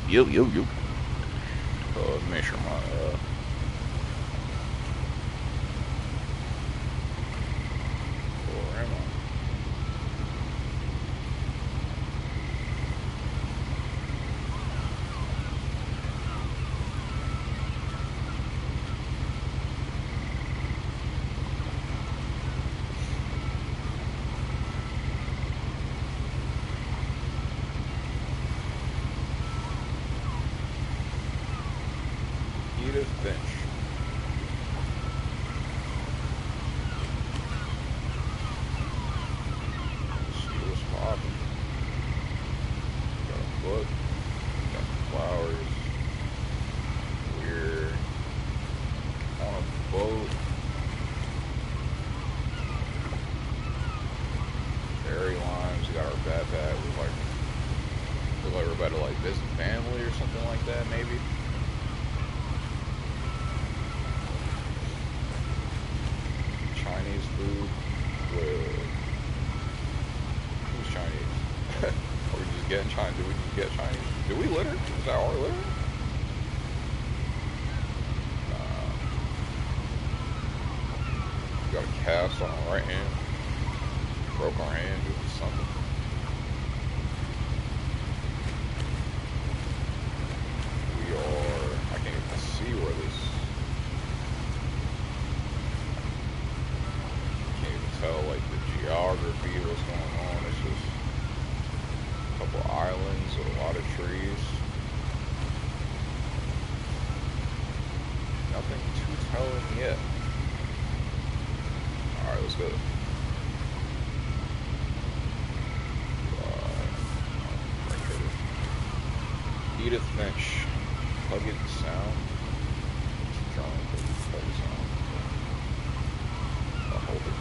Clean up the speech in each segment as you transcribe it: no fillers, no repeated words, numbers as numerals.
Yo. Make sure my where am I? Edith Finch. Let's see what's popping. Got a book. Got flowers. We're on a boat. Ferry lines. We got our backpack. Look like we're about to like visit family or something like that, maybe. Chinese food with who's Chinese? Are we just getting Chinese? Did we just get Chinese? Did we litter? Is that our litter? We got a cast on our right hand. Broke our hand due to something. We are. I can't even see where this. Can't even tell like the geography, what's going on. It's just a couple islands with a lot of trees. Nothing too telling yet. Alright, let's go. Edith Finch. Plug-in sound. Drawing plug-in sound. I'll hold it.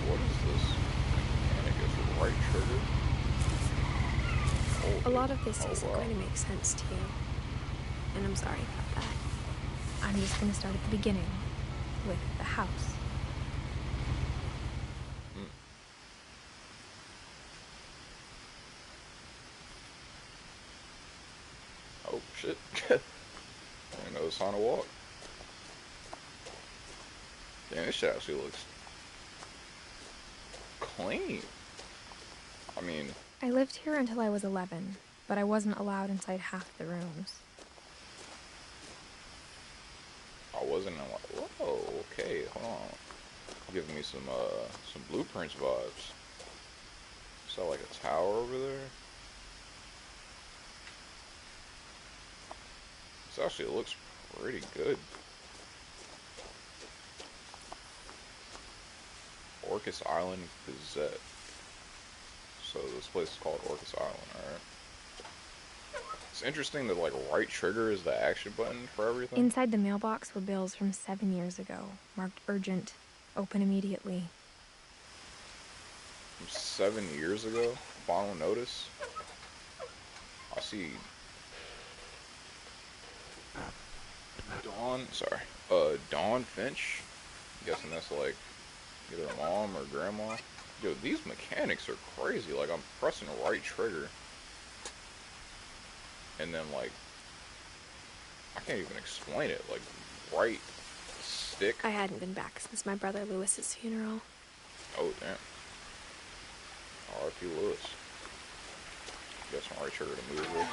What is this? Mechanic is the right trigger. Hold A it. lot of this Oh, isn't wow. going to make sense to you. And I'm sorry about that. I'm just going to start at the beginning, with the house. Mm. Oh, shit. I didn't know it's on a walk. Damn, this shit actually looks clean. I mean, I lived here until I was 11, but I wasn't allowed inside half the rooms. I wasn't like, whoa, okay, hold on. Giving me some blueprints vibes. Is that like a tower over there? This actually looks pretty good. Orcas Island Gazette. So this place is called Orcas Island, alright. It's interesting that like right trigger is the action button for everything. Inside the mailbox were bills from 7 years ago, marked urgent, open immediately. From 7 years ago, final notice. I see Dawn Finch. I'm guessing that's like either mom or grandma. Yo, these mechanics are crazy. Like I'm pressing the right trigger, and then like I can't even explain it. Like right stick. I hadn't been back since my brother Lewis's funeral. Oh damn. R.I.P. Lewis. Got some right trigger to move with.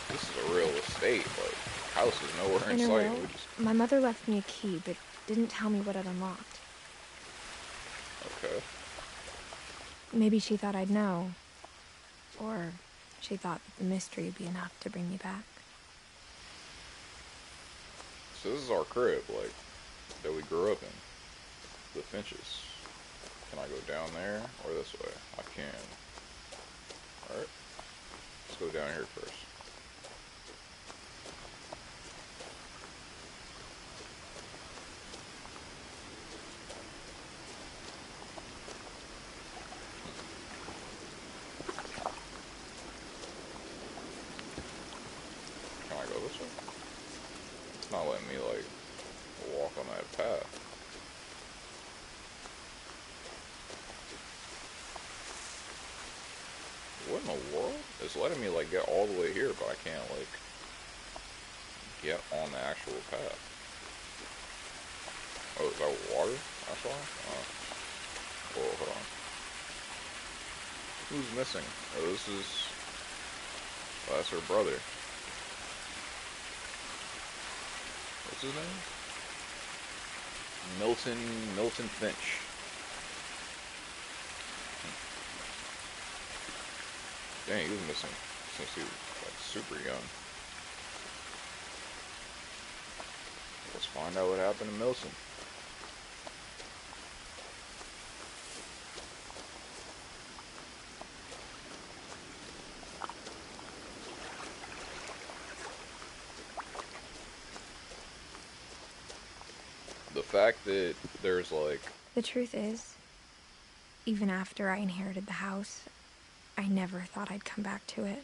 This is a real estate. Like house is nowhere in In her sight. will, my mother left me a key, but didn't tell me what it unlocked. Okay. Maybe she thought I'd know. Or she thought that the mystery would be enough to bring me back. So this is our crib, like that we grew up in. The Finches. Can I go down there or this way? I can. Alright. Let's go down here first. Can I go this closer? It's not letting me, like, walk on that path. What in the world? It's letting me, like, get all the way here, but I can't, like, get on the actual path. Oh, is that water I saw? Whoa, hold on. Who's missing? Oh, this is... Oh, that's her brother. What's his name? Milton Finch. Dang, he was missing since he was, like, super young. Let's find out what happened to Milton. The fact that there's, like... The truth is, even after I inherited the house, I never thought I'd come back to it.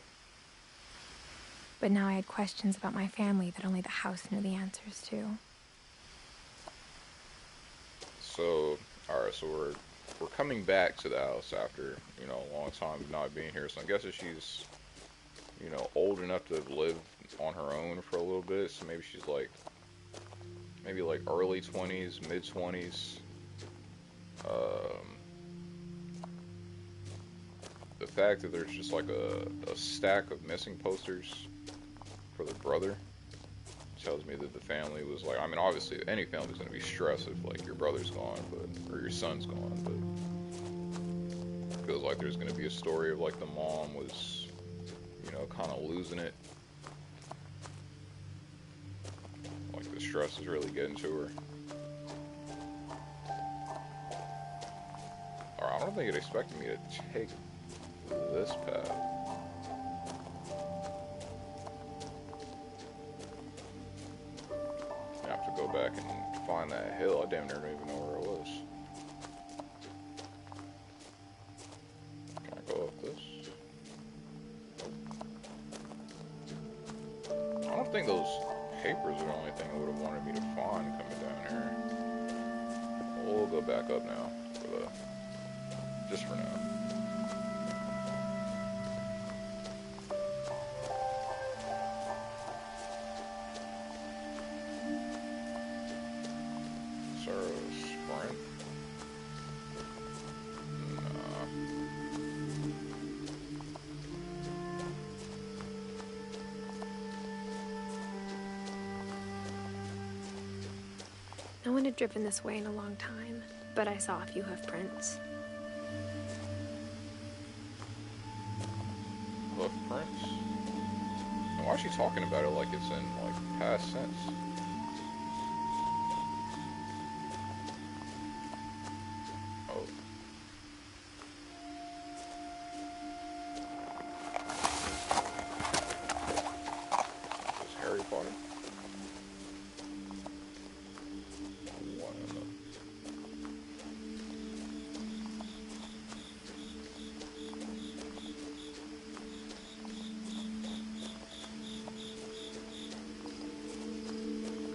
But now I had questions about my family that only the house knew the answers to. So, alright, so we're coming back to the house after, you know, a long time of not being here. So I'm guessing she's, you know, old enough to have lived on her own for a little bit. So maybe she's like, maybe like early 20s, mid 20s. The fact that there's just like a stack of missing posters for the brother tells me that the family was like, I mean, obviously any family's gonna be stressed if like your brother's gone, but or your son's gone, but it feels like there's gonna be a story of like the mom was, you know, kind of losing it, like the stress is really getting to her. Or I don't think it expected me to take this path. I have to go back and find that hill. I damn near don't even know where it was. Can I go up this? Nope. I don't think those papers are the only thing it would have wanted me to find coming down here. We'll go back up now for the, just for now. Sprint. Nah. No one had driven this way in a long time, but I saw a few hoof prints. Hoof prints? And why is she talking about it like it's in like past tense?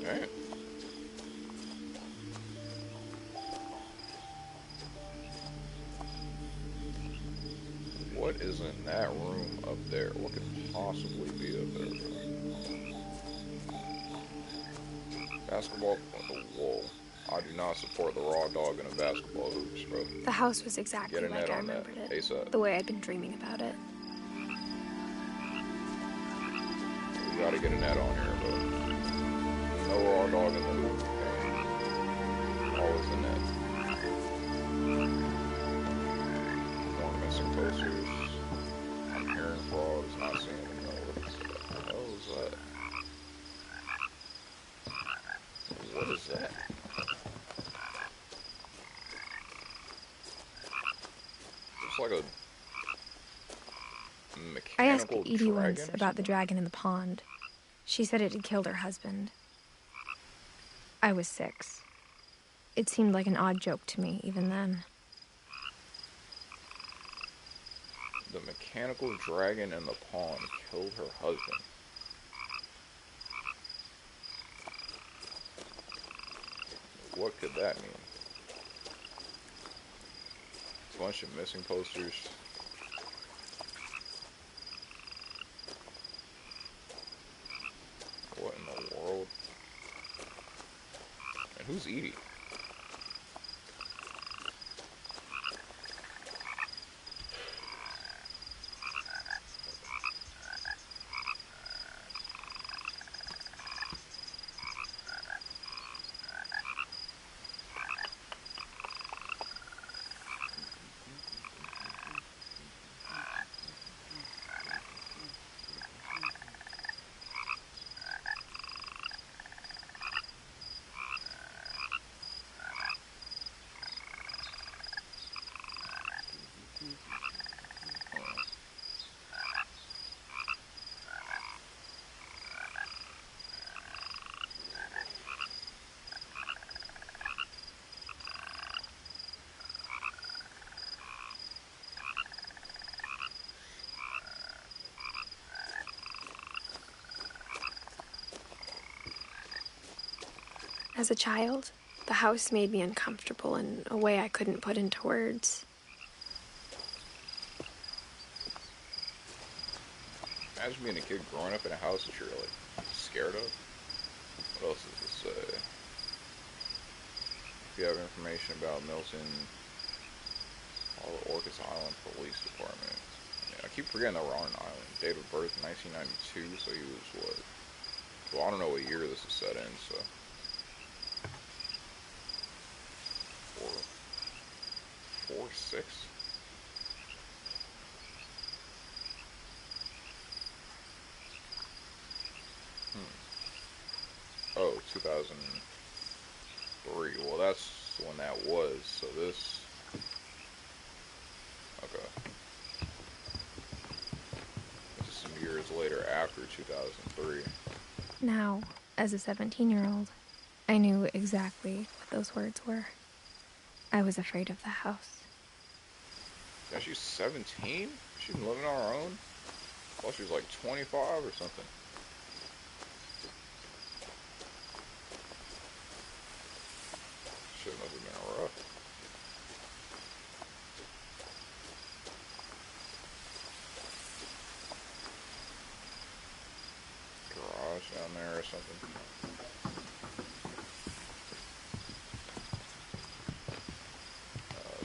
Alright. What is in that room up there? What could possibly be up there, bro? Basketball? Whoa. I do not support the raw dog in a basketball hoops, bro. The house was exactly Get a net like I on that remembered it. ASAP. The way I'd been dreaming about it. We gotta get a net on here, bro. No raw dog in the hoop. Always a net. More missing posters. I'm hearing frogs, not seeing them. What the hell is that? What is that? Looks like a I asked mechanical Edie dragon once or about the something? dragon in the pond. She said it had killed her husband. I was 6. It seemed like an odd joke to me, even then. The mechanical dragon in the pond killed her husband. what could that mean? A bunch of missing posters. What in the world? And who's Edie? As a child, the house made me uncomfortable in a way I couldn't put into words. Imagine being a kid growing up in a house that you're like scared of. What else does this say? If you have information about Milton, all the Orcas Island Police Department. Yeah, I keep forgetting that we're on an island. Date of birth 1992, so he was what? Well, I don't know what year this is set in, so. Four, six. Oh, 2003. Well, that's when that was. So this. Okay. This is some years later after 2003. Now, as a 17-year-old, I knew exactly what those words were. I was afraid of the house. Yeah, she's 17? She's been living on her own? I thought she was like 25 or something. Shit must have been rough. Garage down there or something.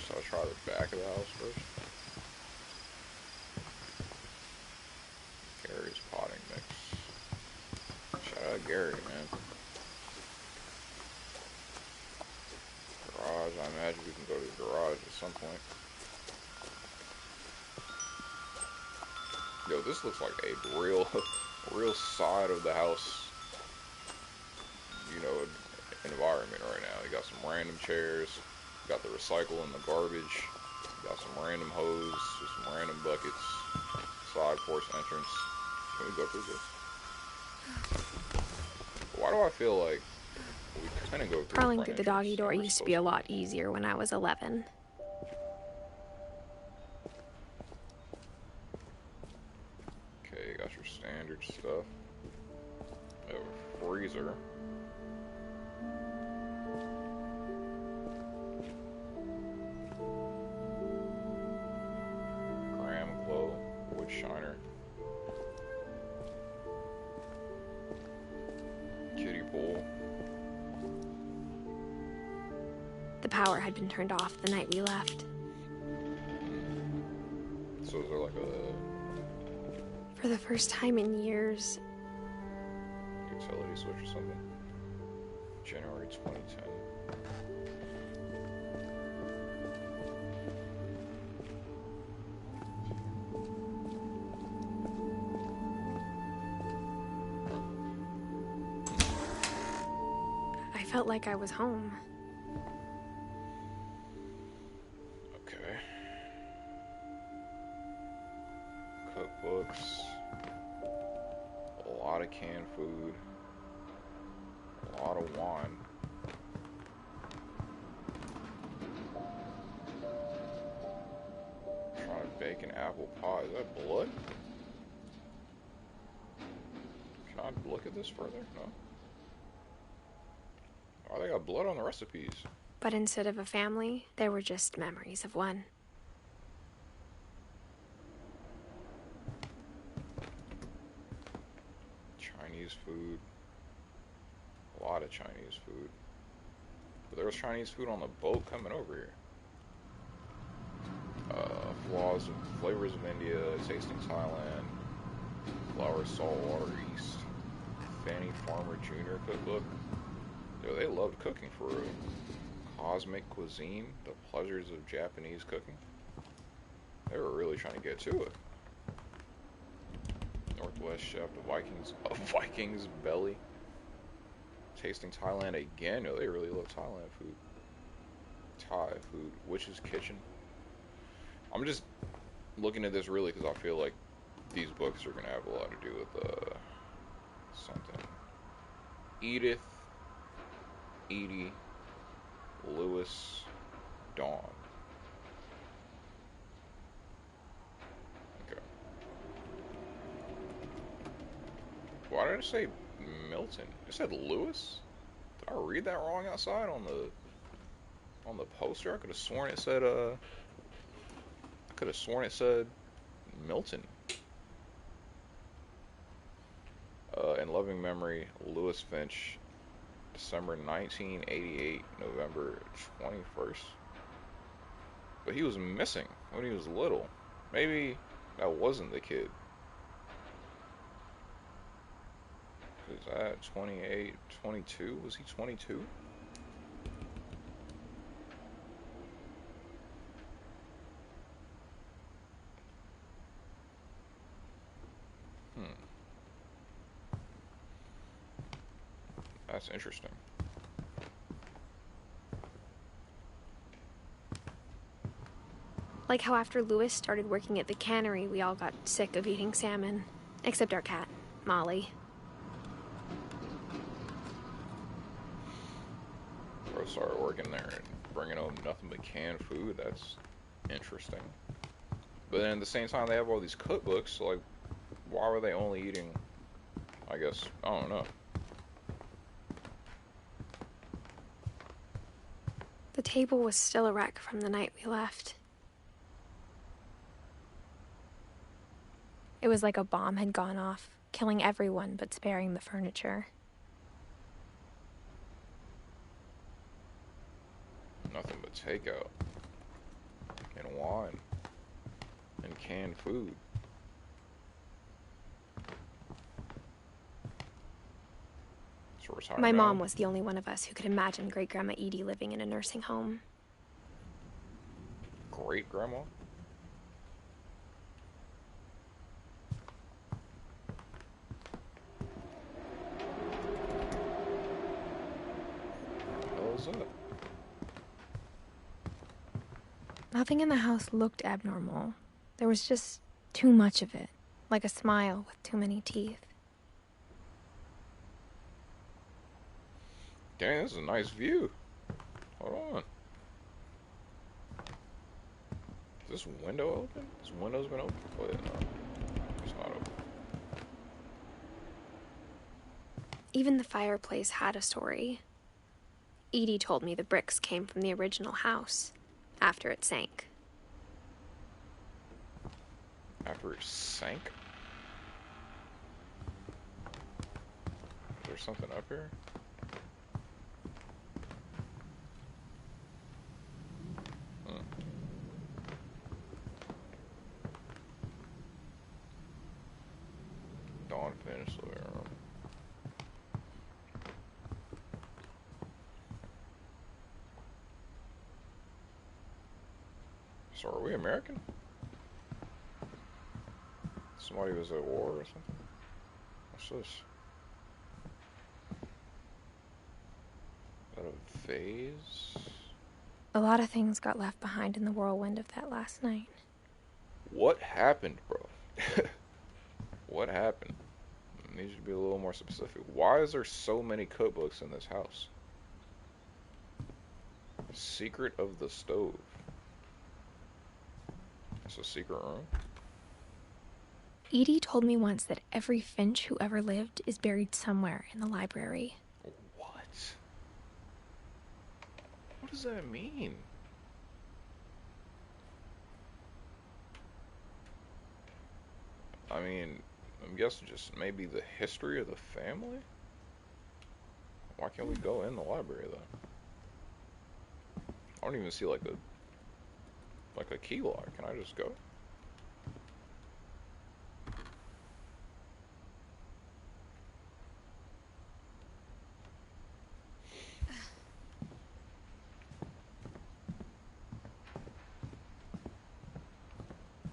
So I'll try the back of the house first. Gary's potting mix. Shout out Gary, man. Garage, I imagine we can go to the garage at some point. Yo, this looks like a real side of the house, you know, environment right now. You got some random chairs, you got the recycle and the garbage, you got some random hose, just some random buckets, side porch entrance. Can we go through this? Why do I feel like we kind of go through Crawling the through front the doggy entrance door and we're used to be a supposed lot easier when I was 11. Okay, you got your standard stuff. You have a freezer. Graham glow, wood shiner. Kiddie pool. The power had been turned off the night we left. So is there like a For the first time in years, utility switch or something? January 2010. I felt like I was home. Okay. Cookbooks. A lot of canned food. A lot of wine. Trying to bake an apple pie. Is that blood? Can I look at this further? No. Oh, they got blood on the recipes. But instead of a family, there were just memories of one. Chinese food. A lot of Chinese food. But there was Chinese food on the boat coming over here. Flavors of India, tasting Thailand, flour, saltwater, East, Fanny Farmer Jr. cookbook. Yo, they loved cooking for real. Cosmic Cuisine, the pleasures of Japanese cooking. They were really trying to get to it. Northwest Chef, the Viking's Belly. Tasting Thailand again. Yo, they really love Thailand food. Thai food. Witch's Kitchen. I'm just looking at this really because I feel like these books are going to have a lot to do with something. Edith, Edie, Lewis, Dawn. Okay. Why did I say Milton? It said Lewis? Did I read that wrong outside on the poster? I could have sworn it said Milton. In loving memory, Lewis Finch, December 1988, November 21st. But he was missing when he was little. Maybe that wasn't the kid. Is that 28, 22? Was he 22? That's interesting. Like how after Lewis started working at the cannery, we all got sick of eating salmon. Except our cat, Molly. Bro started working there and bringing home nothing but canned food. That's interesting. But then at the same time, they have all these cookbooks. So like, why were they only eating, I guess, I don't know. The table was still a wreck from the night we left. It was like a bomb had gone off, killing everyone but sparing the furniture. Nothing but takeout. And wine. And canned food. My mom was the only one of us who could imagine Great-Grandma Edie living in a nursing home. Great-grandma? What the hell is that? Nothing in the house looked abnormal. There was just too much of it, like a smile with too many teeth. Dang, this is a nice view. Hold on. Is this window open? This window's been open? Oh, yeah, no. It's not open. Even the fireplace had a story. Edie told me the bricks came from the original house, after it sank. After it sank? Is there something up here? Dawn finished living room. So are we American? Somebody was at war or something? What's this? Is that a vase? A lot of things got left behind in the whirlwind of that last night. What happened, bro? What happened? I need you to be a little more specific. Why is there so many cookbooks in this house? Secret of the stove. It's a secret room? Edie told me once that every Finch who ever lived is buried somewhere in the library. What? What does that mean? I mean, I'm guessing just maybe the history of the family? Why can't we go in the library though? I don't even see like a key lock. Can I just go?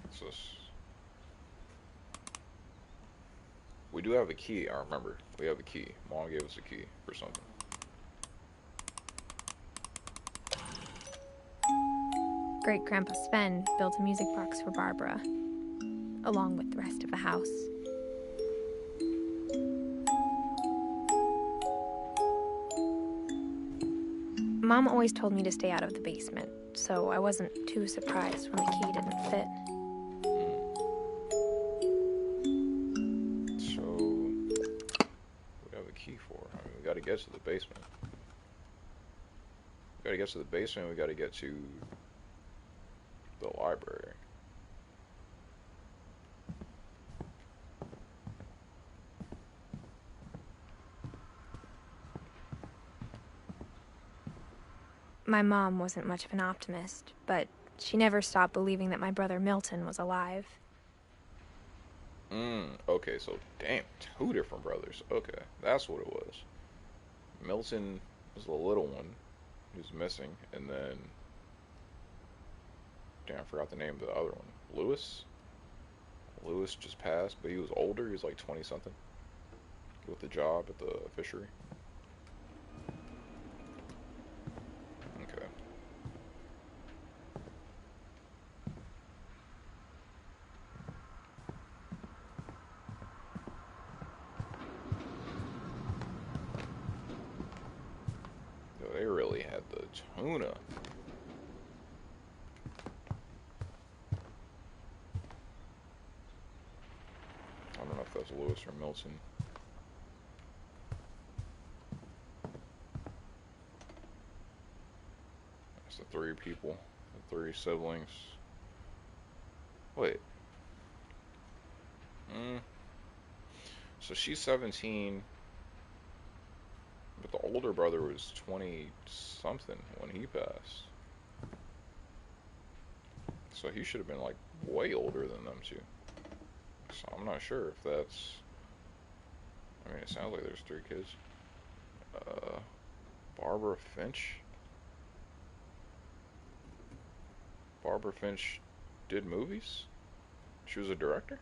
What's this? We do have a key. I remember. We have a key. Mom gave us a key for something. Great-Grandpa Sven built a music box for Barbara, along with the rest of the house. Mom always told me to stay out of the basement, so I wasn't too surprised when the key didn't fit. So, what do we have a key for? I mean, we gotta get to the basement. We gotta get to the basement, we gotta get to the library. My mom wasn't much of an optimist, but she never stopped believing that my brother Milton was alive. Okay, so damn, two different brothers. Okay, that's what it was. Milton was the little one who's missing, and then damn, I forgot the name of the other one. Lewis? Lewis just passed, but he was older. He was like 20 something with the job at the fishery. Okay. Yo, they really had the tuna. I don't know if that's Lewis or Milton. That's the three people, the three siblings. Wait. So she's 17, but the older brother was 20 something when he passed. So he should have been like way older than them two. So I'm not sure if that's. I mean, it sounds like there's three kids. Barbara Finch. Barbara Finch did movies? She was a director?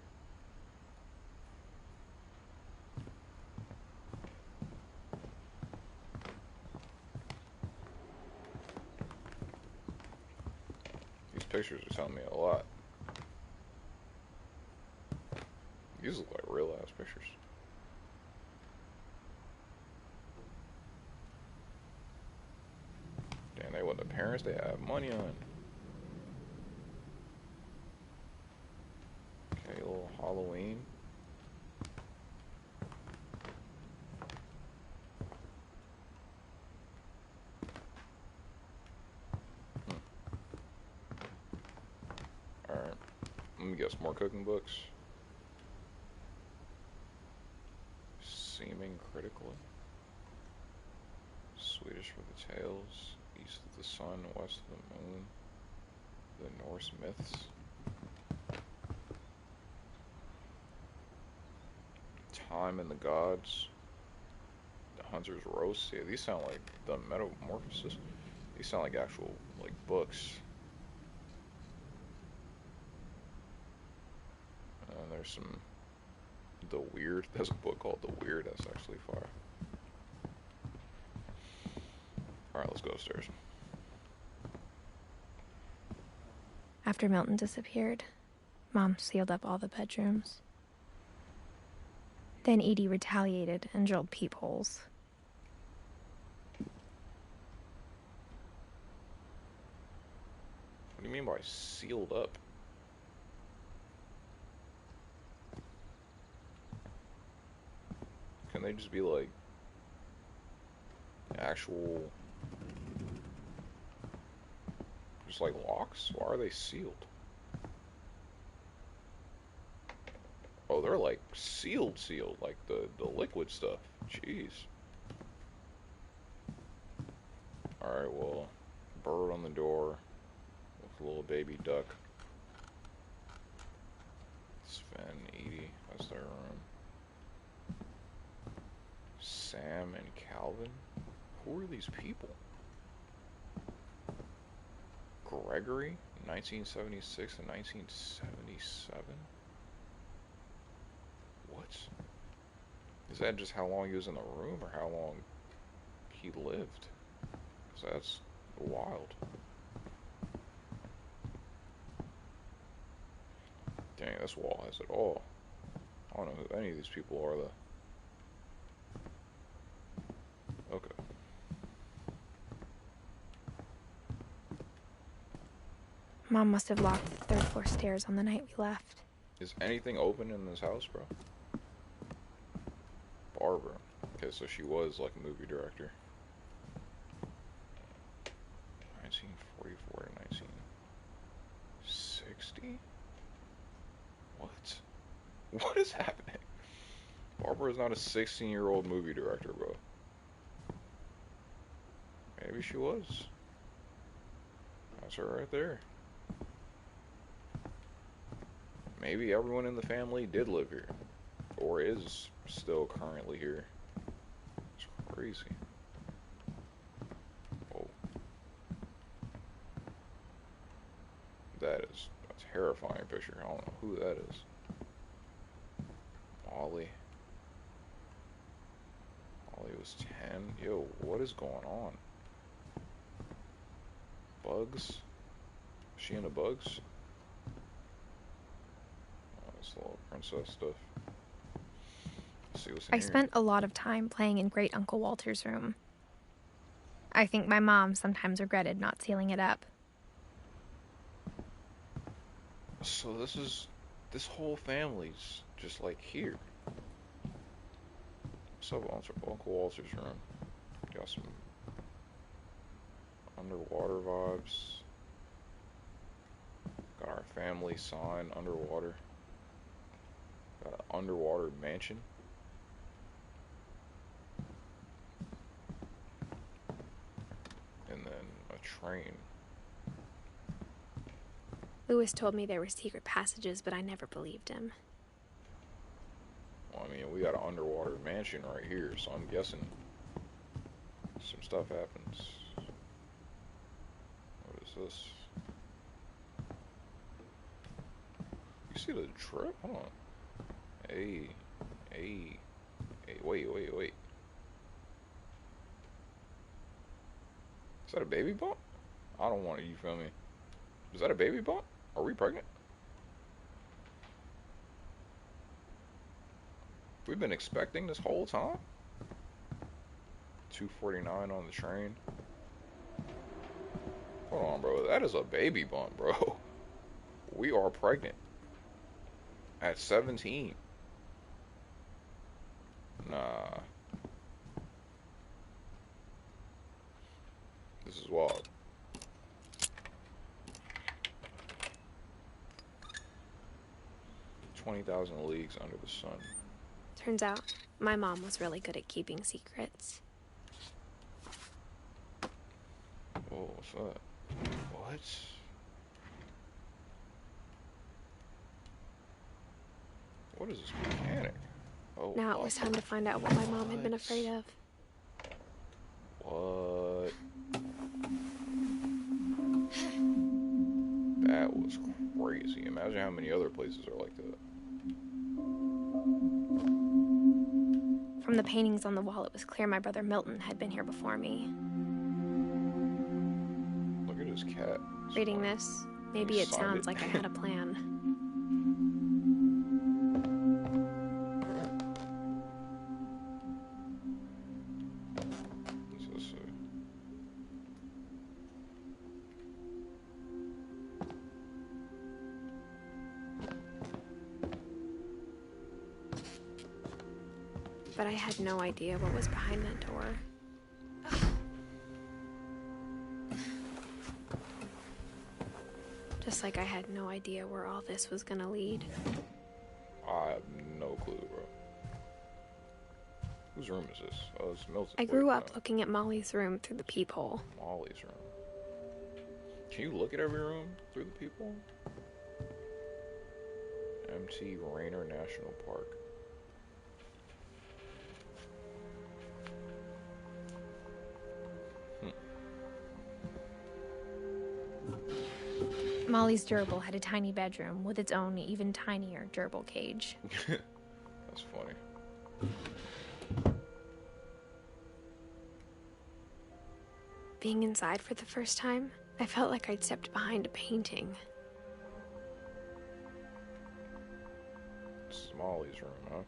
These pictures are telling me a lot. These look like real ass pictures. Damn, they want the parents they have money on. Okay, a little Halloween. Alright. Let me guess, more cooking books. Seeming critically. Swedish for the tales. East of the sun, west of the moon. The Norse myths. Time and the gods. The hunter's roast. Yeah, these sound like the metamorphosis. These sound like actual like books. There's some The Weird. There's a book called The Weird. That's actually fire. Alright, let's go upstairs. After Milton disappeared, Mom sealed up all the bedrooms. Then Edie retaliated and drilled peepholes. What do you mean by sealed up? Can they just be like actual Just like locks? Why are they sealed? Oh, they're like sealed, like the liquid stuff. Jeez. Alright, well, bird on the door with a little baby duck. Sven, Edie, that's their room. Sam and Calvin? Who are these people? Gregory, 1976 and 1977? What? Is that just how long he was in the room, or how long he lived? Because that's wild. Dang, this wall has it all. I don't know who any of these people are, though. Okay. Mom must have locked the third floor stairs on the night we left. Is anything open in this house, bro? Barbara. Okay, so she was like a movie director. 1944 to 1960? What? What is happening? Barbara is not a 16-year-old movie director, bro. Maybe she was. That's her right there. Maybe everyone in the family did live here. Or is still currently here. It's crazy. Oh. That is a terrifying picture. I don't know who that is. Molly. Molly was 10. Yo, what is going on? Bugs? Is she into bugs? Oh, this little princess stuff. Let's see what's in I here. spent a lot of time playing in Great Uncle Walter's room. I think my mom sometimes regretted not sealing it up. So this whole family's just like here. What's up, Uncle Walter's room? Got some underwater vibes. Got our family sign underwater. Got an underwater mansion. And then a train. Lewis told me there were secret passages, but I never believed him. Well, I mean, we got an underwater mansion right here, so I'm guessing some stuff happens. What is this? You see the drip? Hold on. Hey, wait. Is that a baby bump? I don't want it, you feel me? Is that a baby bump? Are we pregnant? We've been expecting this whole time? 249 on the train. Hold on, bro. That is a baby bump, bro. We are pregnant. At 17. Nah. This is wild. 20,000 leagues under the sun. Turns out, my mom was really good at keeping secrets. Whoa, what's that? What? What is this mechanic? Oh, Now it was time to find out what my mom had been afraid of. What? That was crazy. Imagine how many other places are like that. From the paintings on the wall, it was clear my brother Milton had been here before me. Look at his cat. Reading this, maybe it sounds like I had a plan. But I had no idea what was behind that door. Just like I had no idea where all this was gonna lead. I have no clue, bro. Whose room is this? Oh, it's Milton's. I grew up looking at Molly's room through the peephole. Molly's room. Can you look at every room through the peephole? MT Rainer National Park. Molly's gerbil had a tiny bedroom with its own even tinier gerbil cage. That's funny. Being inside for the first time, I felt like I'd stepped behind a painting. It's Molly's room, huh?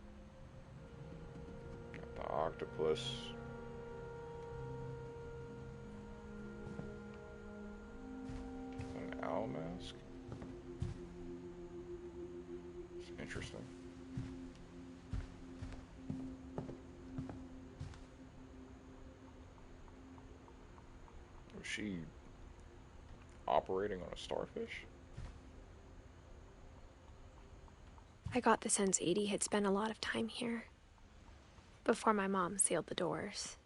Got the octopus. An owl mask. It's interesting. Was she operating on a starfish? I got the sense Edie had spent a lot of time here, before my mom sealed the doors.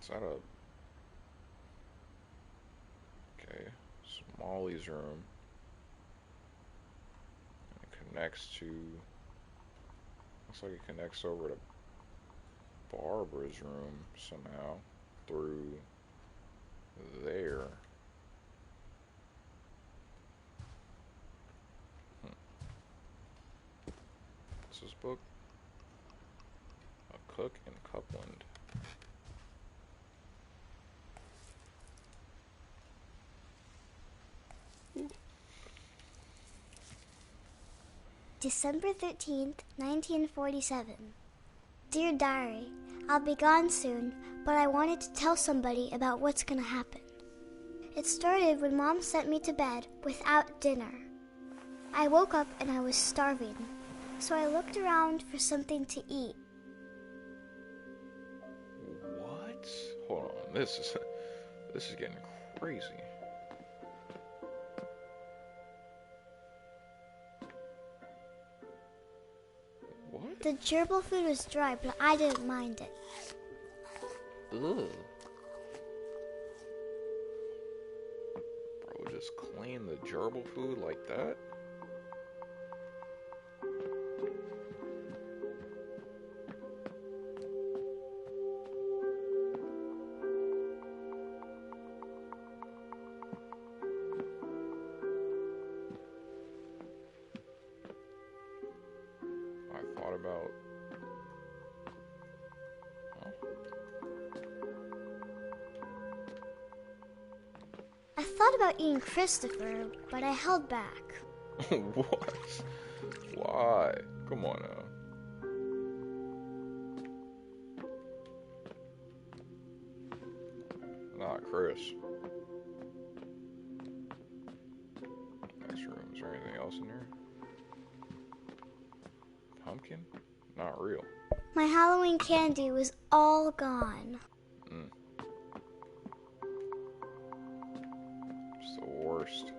Is that a... Okay, it's Molly's room. And it connects to... Looks like it connects over to Barbara's room somehow through there. What's this book? A Cook in Cupland. December 13th, 1947. Dear Diary, I'll be gone soon, but I wanted to tell somebody about what's gonna happen. It started when Mom sent me to bed without dinner. I woke up and I was starving, so I looked around for something to eat. What? Hold on, this is getting crazy. What? The gerbil food was dry, but I didn't mind it. Ugh. Bro, just clean the gerbil food like that? I thought about... Huh? I thought about eating Christopher, but I held back. What? Why? Come on now. Not Chris. Next room. Is there anything else in here? Pumpkin? Not real. My Halloween candy was all gone. It's the worst.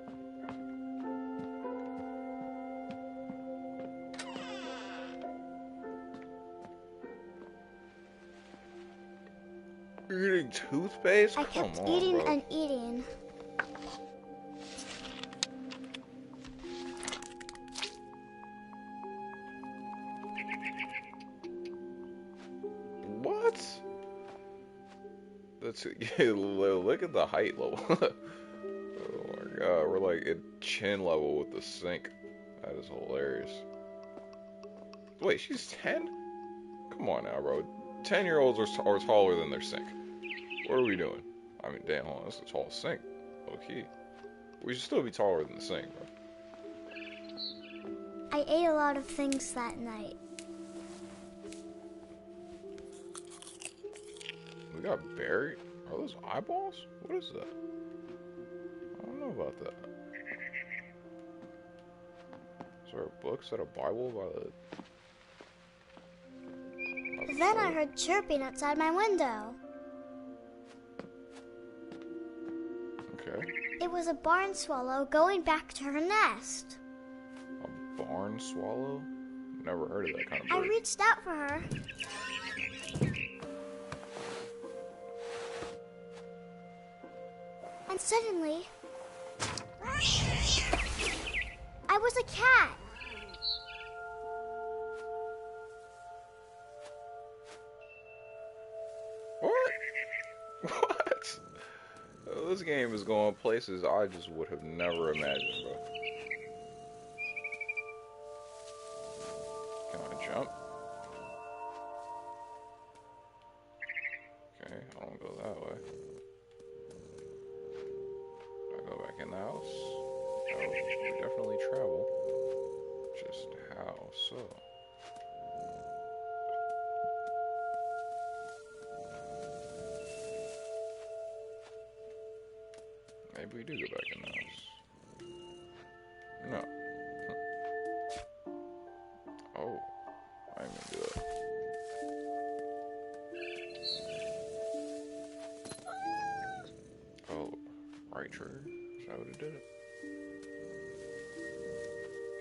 You're eating toothpaste? I kept Come on, eating bro. and eating. What? That's look at the height level. Oh my god, we're like at chin level with the sink. That is hilarious. Wait, she's 10? Come on now, bro. 10-year-olds are taller than their sink. What are we doing? I mean, damn, hold on, that's a tall sink. Okay. We should still be taller than the sink, bro. I ate a lot of things that night. We got buried? Are those eyeballs? What is that? I don't know about that. Is there a book? Is that a Bible by the Then I heard chirping outside my window. Okay. It was a barn swallow going back to her nest. A barn swallow? Never heard of that kind of I bird. reached out for her. And suddenly, I was a cat. What? What? This game is going places I just would have never imagined, bro. Can I jump? Okay, I don't go that way. Do I go back in the house? No, we definitely travel. Just how so? Maybe we do go back in the house. No. Oh, I didn't mean to do that. Oh, right trigger? Is that what it did?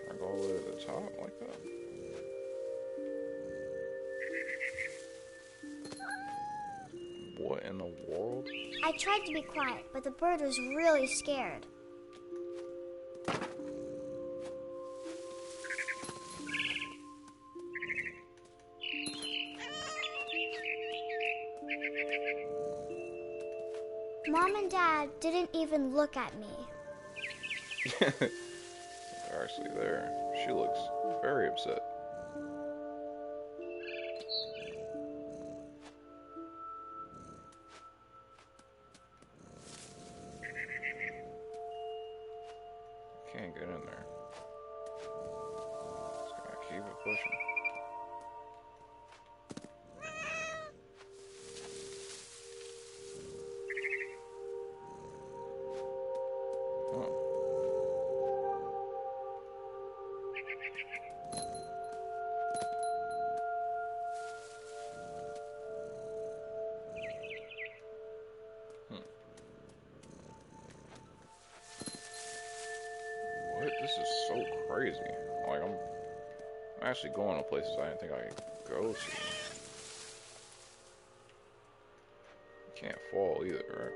Can I go all the way to the top like that? What in the world? I tried to be quiet, but the bird was really scared. Mom and Dad didn't even look at me. They're actually there. She looks very upset. Can't get in there. Just gotta keep it pushing. Huh. What? This is so crazy. Like, I'm actually going to places I didn't think I could go to. Can't fall either, right?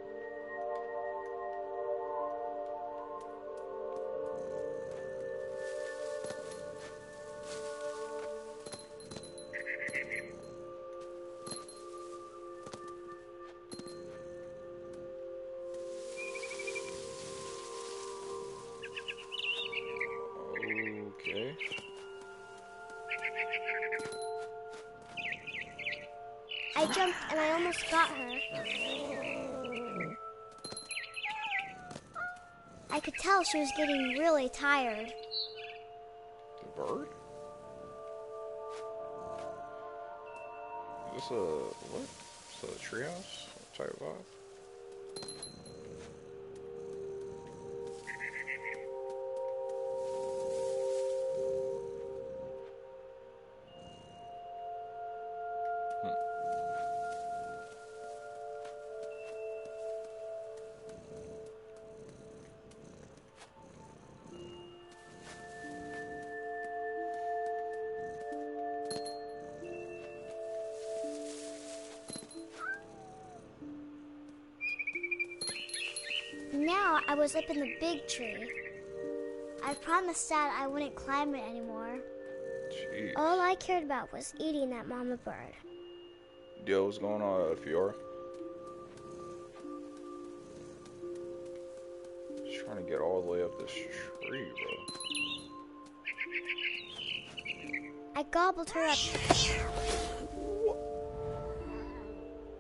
Okay. I jumped and I almost got her. I could tell she was getting really tired. The bird? Is this a, what? Is this a treehouse type vibe? Now I was up in the big tree. I promised Dad I wouldn't climb it anymore. Jeez. All I cared about was eating that mama bird. Yo, what's going on, Fiora? Just trying to get all the way up this tree, bro. I gobbled her up.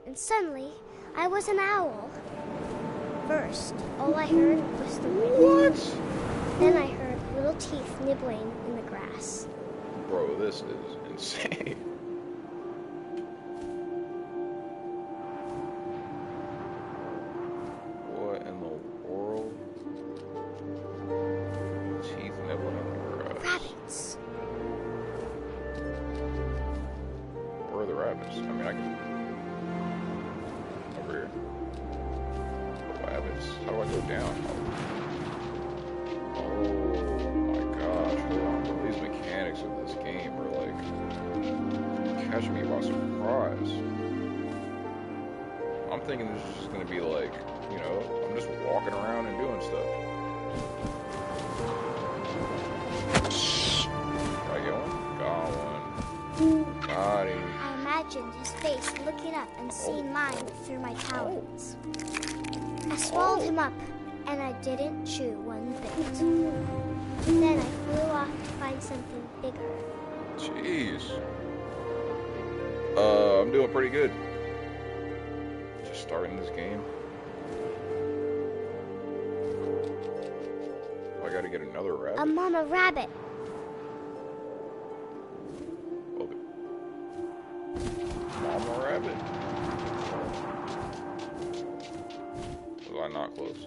And suddenly, I was an owl. First, all I heard was the wind. What? Then I heard little teeth nibbling in the grass. Bro, this is insane. What in the world? Teeth nibbling in the grass. Rabbits. Where are the rabbits? rabbits. I mean, I can... Over here. Rabbits. How do I go down? Oh my gosh. Hold on. These mechanics of this game are like... catching me by surprise. I'm thinking this is just gonna be like, you know, I'm just walking around and doing stuff. Did I get one? Got one. Got him. I imagined his face looking up and seeing mine through my talons. I swallowed him up, and I didn't chew one bit. Then I flew off to find something bigger. Jeez. I'm doing pretty good. Just starting this game. Oh, I gotta get another rabbit. A mama rabbit. Okay. Mama rabbit? Was I not close?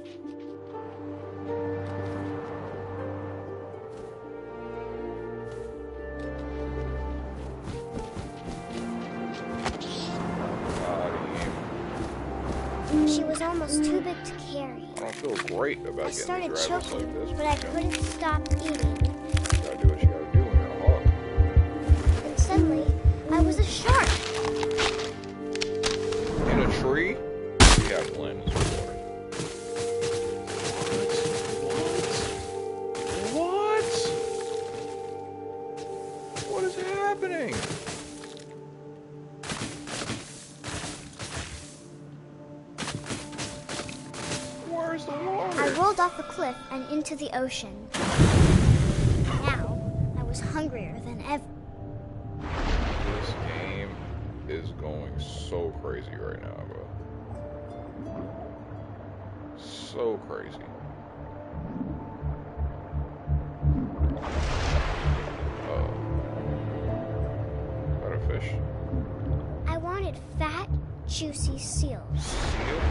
She was almost too big to carry. I don't feel great about I getting started these rabbits choking, like this. but I couldn't stop eating. You gotta do what you gotta do when you're a hog. And suddenly, I was a shark. In a tree? We have to land this water. What? What is happening? Where's the water? I rolled off the cliff and into the ocean. Now, I was hungrier than ever. This game is going so crazy right now, bro. So crazy. Is that a fish? I wanted fat, juicy seals. Seal?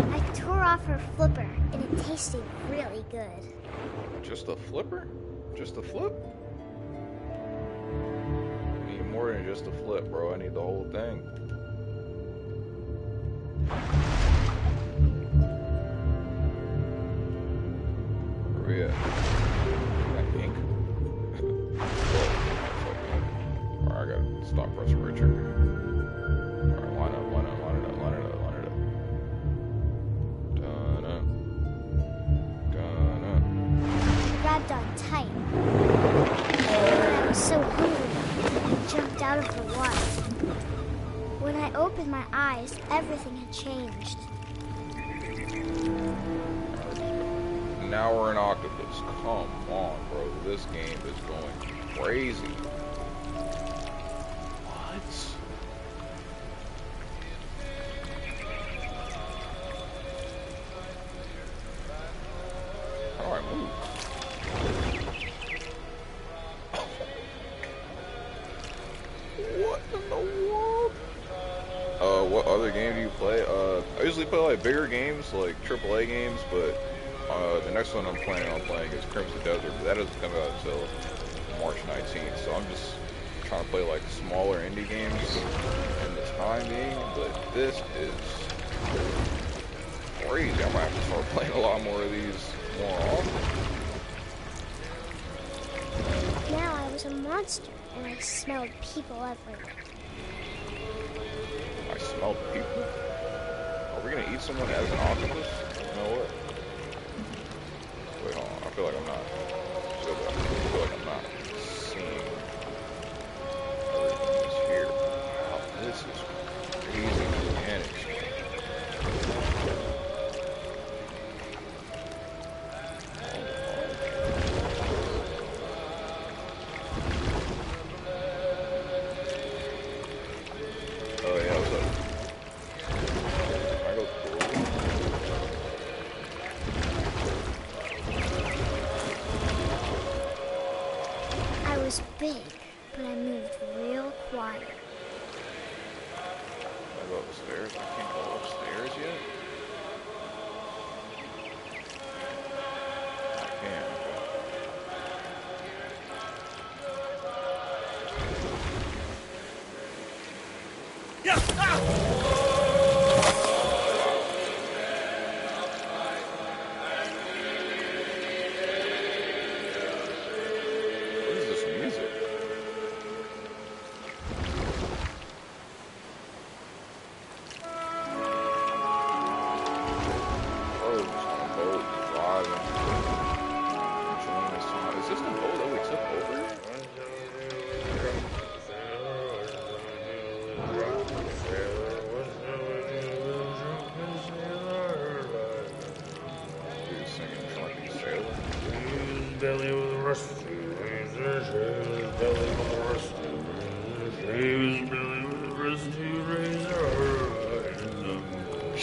I tore off her flipper, and it tasted really good. Just a flipper? Just a flip? I need more than just a flip, bro. I need the whole thing. Where we at? That ink? Alright, I gotta stop pressing Richard. Alright, line it up. Done up. I grabbed on tight. And I was so hungry, I jumped out of the water. When I opened my eyes, everything had changed. Now we're an octopus. Come on, bro. This game is going crazy. What? How do I move? What in the world? What other game do you play? I usually play like bigger games, like AAA games, but the next one I'm planning on playing is Crimson Desert, but that doesn't come out until March 19th, so I'm just trying to play like smaller indie games in the time being, but this is crazy. I might have to start playing a lot more of these more often. Now I was a monster, and I smelled people everywhere. I smell people. Are we gonna eat someone as an octopus? No way. Wait, hold on. I feel like I'm not. I feel like I'm not seeing everything that's here. Wow, this is crazy mechanics. Oh yeah, what's up? Can I go through? I was big, but I moved real quiet. Can I go upstairs? I can't go upstairs yet? I can. belly with a rusty razor, shave his belly with a rusty razor, shave his belly with a rusty razor, right in the morning.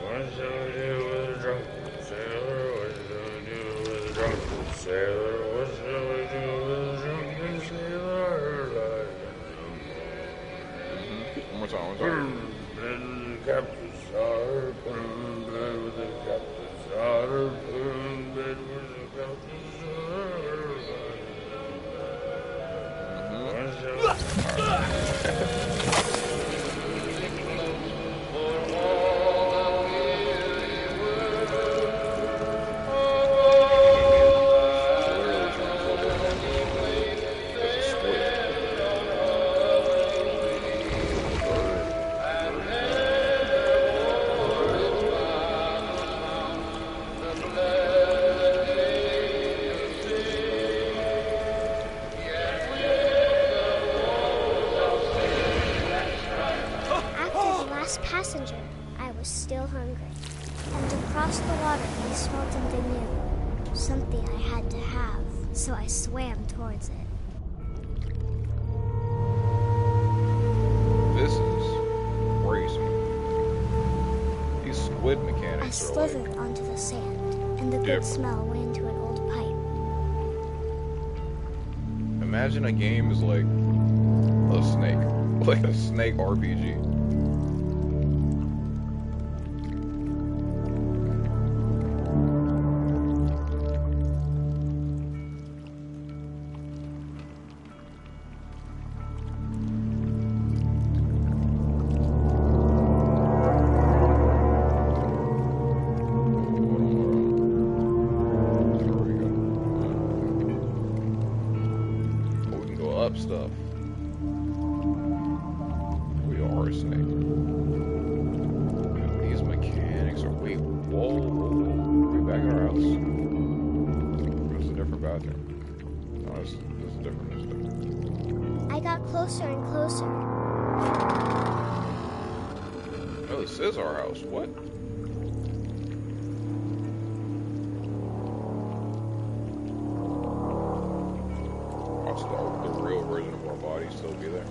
What shall we do with a drunken sailor? What shall we do with a drunken sailor? What shall we do with a drunken sailor? Right in the morning. One more time, one more time. Put him in bed with the captain's daughter, put him in bed with the captain's daughter, put him in bed with the captain's daughter. What shall we passenger, I was still hungry. And across the water, I smelled something new. Something I had to have, so I swam towards it. This is crazy. These squid mechanics I are slithered like onto the sand, and the good different. smell went into an old pipe. Imagine a game is like a snake. Like a snake RPG. Up stuff. We are a snake. These mechanics are way. Whoa, we back in our house. There's a different bathroom. No, this is different. This is different. I got closer and closer. Oh, this is our house. What? The real version of our body still be there.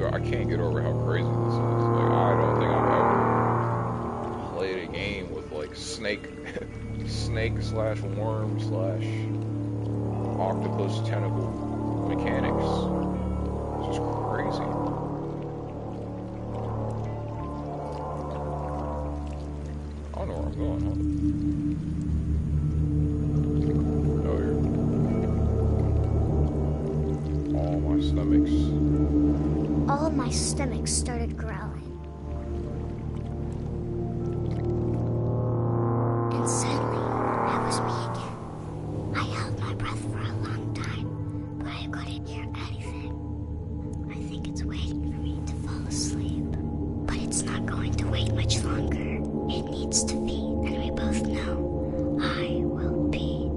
I can't get over how crazy this is. Like, I don't think I've ever played a game with like snake slash worm slash octopus tentacle mechanics. It's just crazy. I don't know where I'm going, huh? Oh, here. All my stomachs. All of my stomach started growling. And suddenly, that was me again. I held my breath for a long time, but I couldn't hear anything. I think it's waiting for me to fall asleep. But it's not going to wait much longer. It needs to feed, and we both know I will be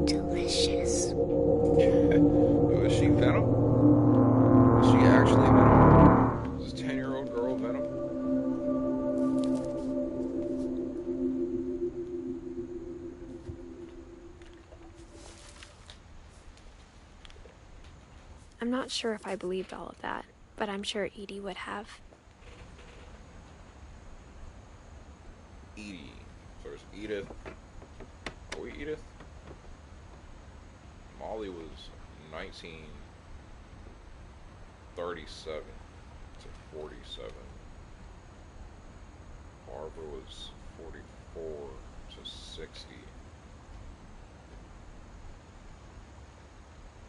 delicious. Is she Venom? Is she actually Venom? Is this 10-year-old girl Venom? I'm not sure if I believed all of that, but I'm sure Edie would have. Edie. So there's Edith. Are we Edith? Molly was 1937 to 47. Barbara was 44 to 60.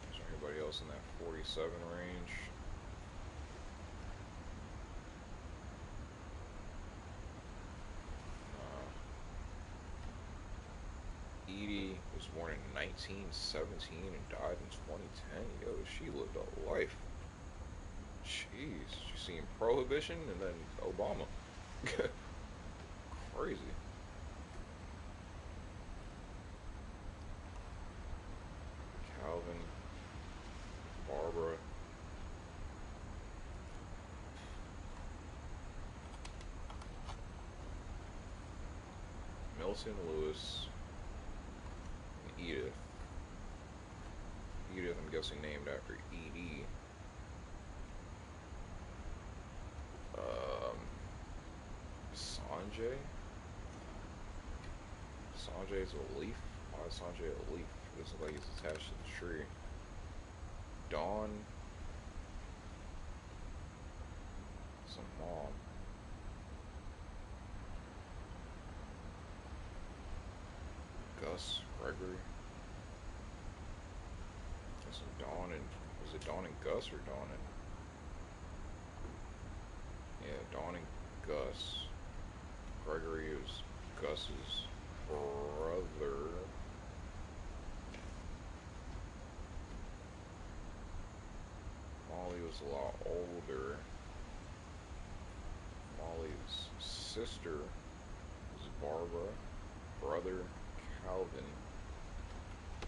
Is there anybody else in that 47 range? Edie was born in 1917 and died in 2010. Yo, she lived a life. Jeez, she seen Prohibition and then Obama. Crazy. Elsie and Lewis and Edith. Edith, I'm guessing named after Edie. Sanjay? Sanjay's a leaf? Why is Sanjay a leaf? It doesn't look like he's attached to the tree. Dawn. Some mom. Gus, Gregory. There's some Dawn and... Was it Dawn and Gus or Dawn and... Yeah, Dawn and Gus. Gregory is Gus's brother. Molly was a lot older. Molly's sister was Barbara. Brother Calvin.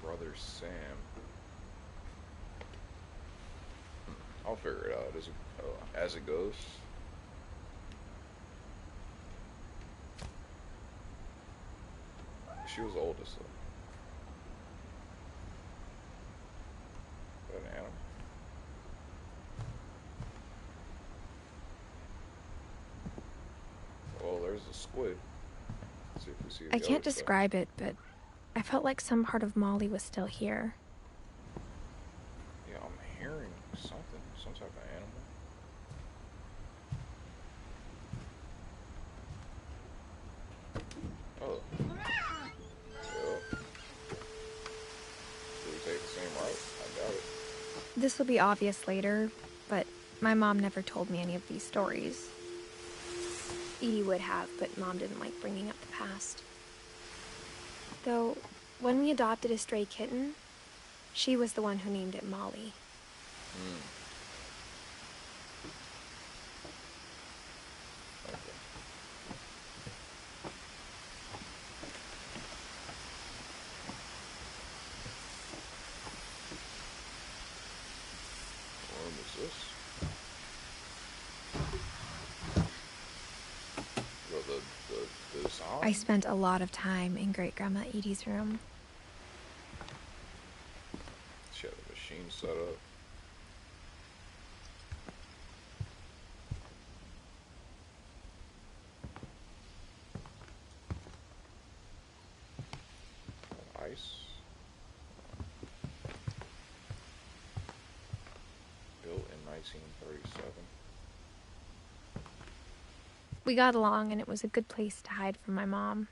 Brother Sam. I'll figure it out as it goes. She was the oldest, though. Is that an animal? Well, there's a squid. Let's see if we see the I can't other stuff. describe it, but I felt like some part of Molly was still here. Yeah, I'm hearing something. Some type of animal. Oh. Well. Did we take the same route? I doubt it. This will be obvious later, but my mom never told me any of these stories. Edie would have, but Mom didn't like bringing up the past. Though, when we adopted a stray kitten, she was the one who named it Molly. Okay. What room is this? Well, the design? I spent a lot of time in Great-Grandma Edie's room. She had the machine set up. Ice. Built in 1937. We got along, and it was a good place to hide from my mom.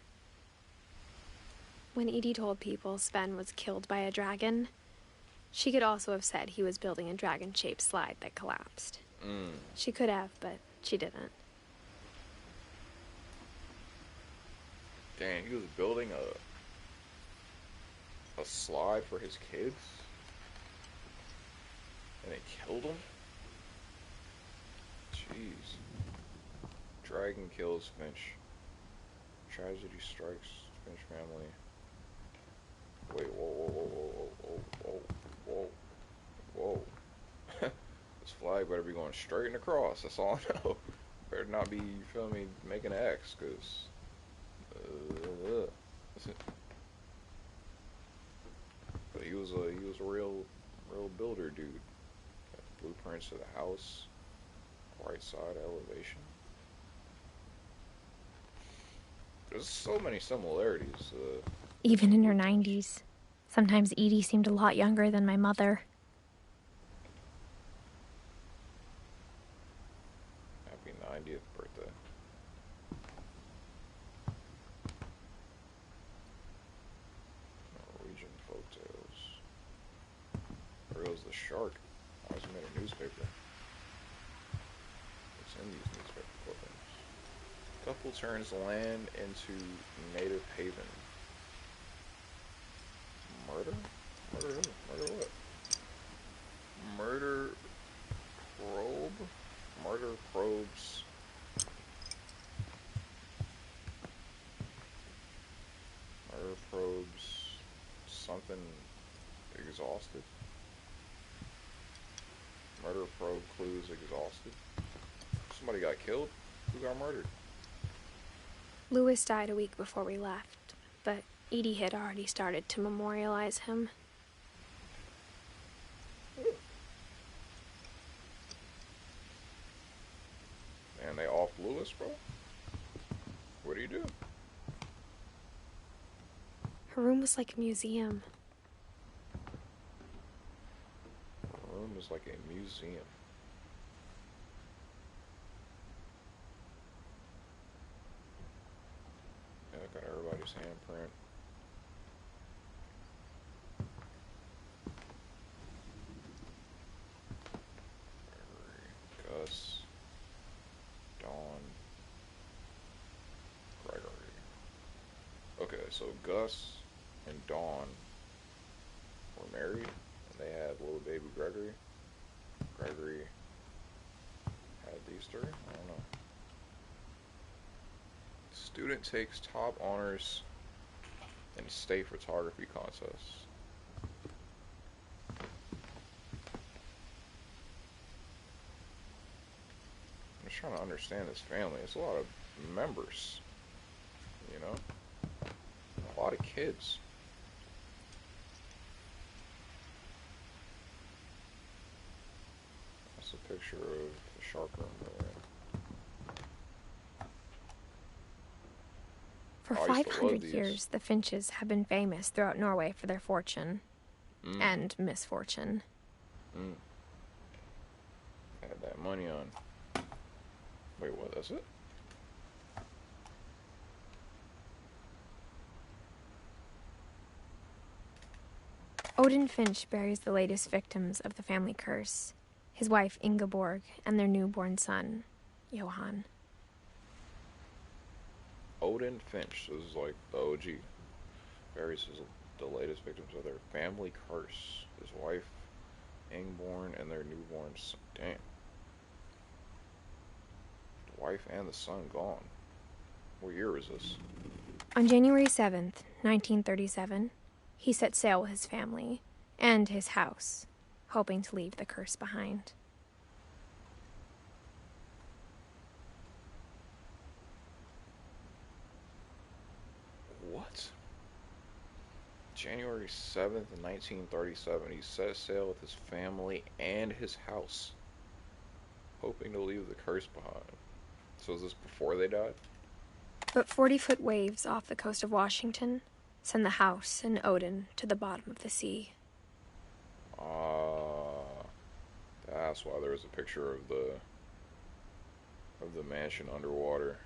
When Edie told people Sven was killed by a dragon, she could also have said he was building a dragon-shaped slide that collapsed. She could have, but she didn't. Dang, he was building a slide for his kids? And it killed him? Jeez. Dragon kills Finch. Tragedy strikes Finch family. Wait, whoa. This flag better be going straight and across, that's all I know. Better not be, you feel me, making an X, cause but he was a real builder dude. Got blueprints of the house, right side elevation. There's so many similarities. Even in her 90s. Sometimes Edie seemed a lot younger than my mother. Happy 90th birthday. Norwegian folktales. Rio's the shark. Why has he made a newspaper? What's in these newspaper clippings? Couple turns land into native haven. Murder? Murder who? Murder what? Murder probe? Murder probes. Murder probes. Something exhausted. Murder probe clues exhausted. Somebody got killed? Who got murdered? Lewis died a week before we left. but Edie had already started to memorialize him. Man, they off Lewis, bro? What do you do? Her room was like a museum. Her room is like a museum. Yeah, got everybody's handprint. Gus, Dawn, Gregory. Okay, so Gus and Dawn were married, and they had little baby Gregory. Gregory had these three? I don't know. Student takes top honors in state photography contests. I'm just trying to understand this family. It's a lot of members, you know? A lot of kids. That's a picture of the shark room they're in. For Oh, I used to love 500 these. years, the Finches have been famous throughout Norway for their fortune and misfortune. Had that money on. Wait, what? That's it? Odin Finch buries the latest victims of the family curse, his wife Ingeborg and their newborn son, Johan. Odin Finch. This is like the OG. Buries the latest victims of their family curse. His wife, Ingeborg, and their newborn son. Damn. The wife and the son gone. What year is this? On January 7th, 1937, he set sail with his family and his house, hoping to leave the curse behind. What? January 7th, 1937, he set sail with his family and his house, hoping to leave the curse behind. So is this before they died? But 40-foot waves off the coast of Washington send the house and Odin to the bottom of the sea. That's why there was a picture of the mansion underwater.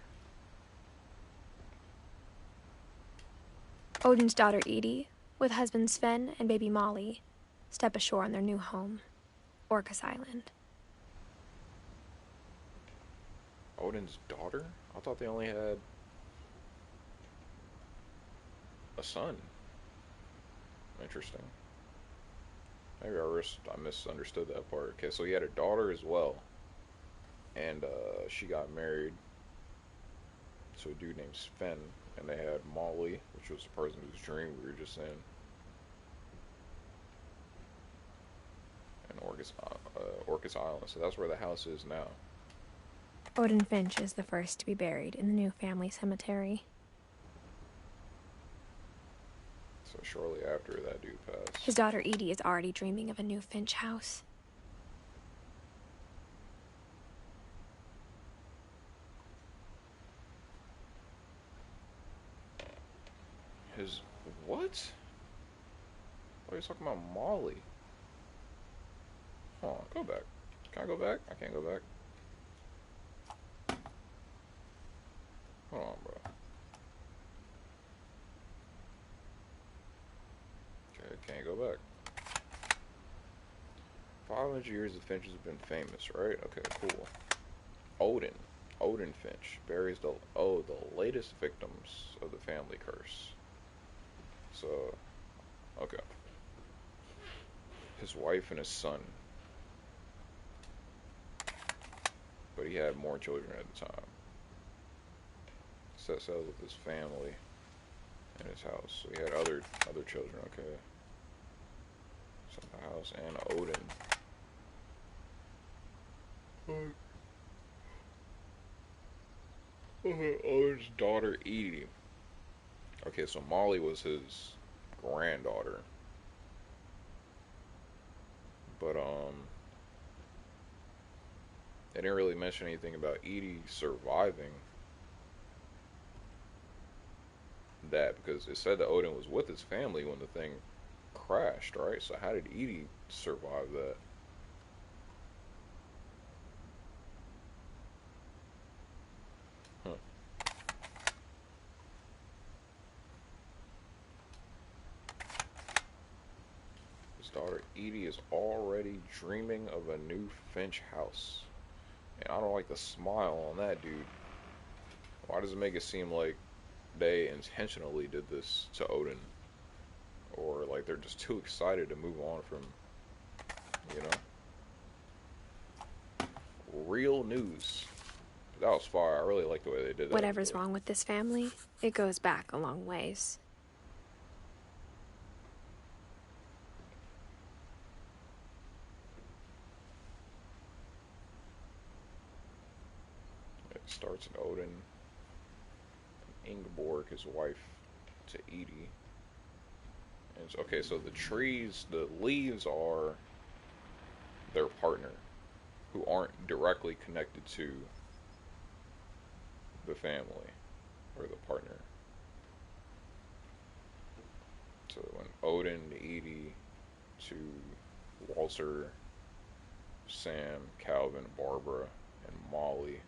Odin's daughter Edie, with husband Sven and baby Molly, step ashore on their new home, Orcas Island. Odin's daughter? I thought they only had a son. Interesting. Maybe I misunderstood that part. Okay, so he had a daughter as well. And she got married to a dude named Sven. And they had Molly, which was the person whose dream we were just in. And Orcas Island. So that's where the house is now. Odin Finch is the first to be buried in the new family cemetery. So shortly after that dude passed. His daughter Edie is already dreaming of a new Finch house. His what? Why are you talking about Molly? Hold on, go back. Can I go back? I can't go back. Hold on, bro. Okay, can't go back. 500 years the Finches have been famous, right? Okay, cool. Odin Finch buries the latest victims of the family curse. So, okay. His wife and his son. But he had more children at the time. Set sail with his family and his house. So he had other children, okay. So the house and Odin. Odin's daughter Edie. Okay, so Molly was his granddaughter, but they didn't really mention anything about Edie surviving that because it said that Odin was with his family when the thing crashed, right? So how did Edie survive that? Huh. His daughter Edie is already dreaming of a new Finch house. And I don't like the smile on that dude. Why does it make it seem like they intentionally did this to Odin? Or like they're just too excited to move on from, you know? Real news. That was fire. I really like the way they did that. Whatever's wrong with this family, it goes back a long ways. It starts in Odin, Ingeborg, his wife, to Edie. And okay, so the trees, the leaves are their partner, who aren't directly connected to the family or the partner. So when Odin to Edie to Walter, Sam, Calvin, Barbara, and Molly.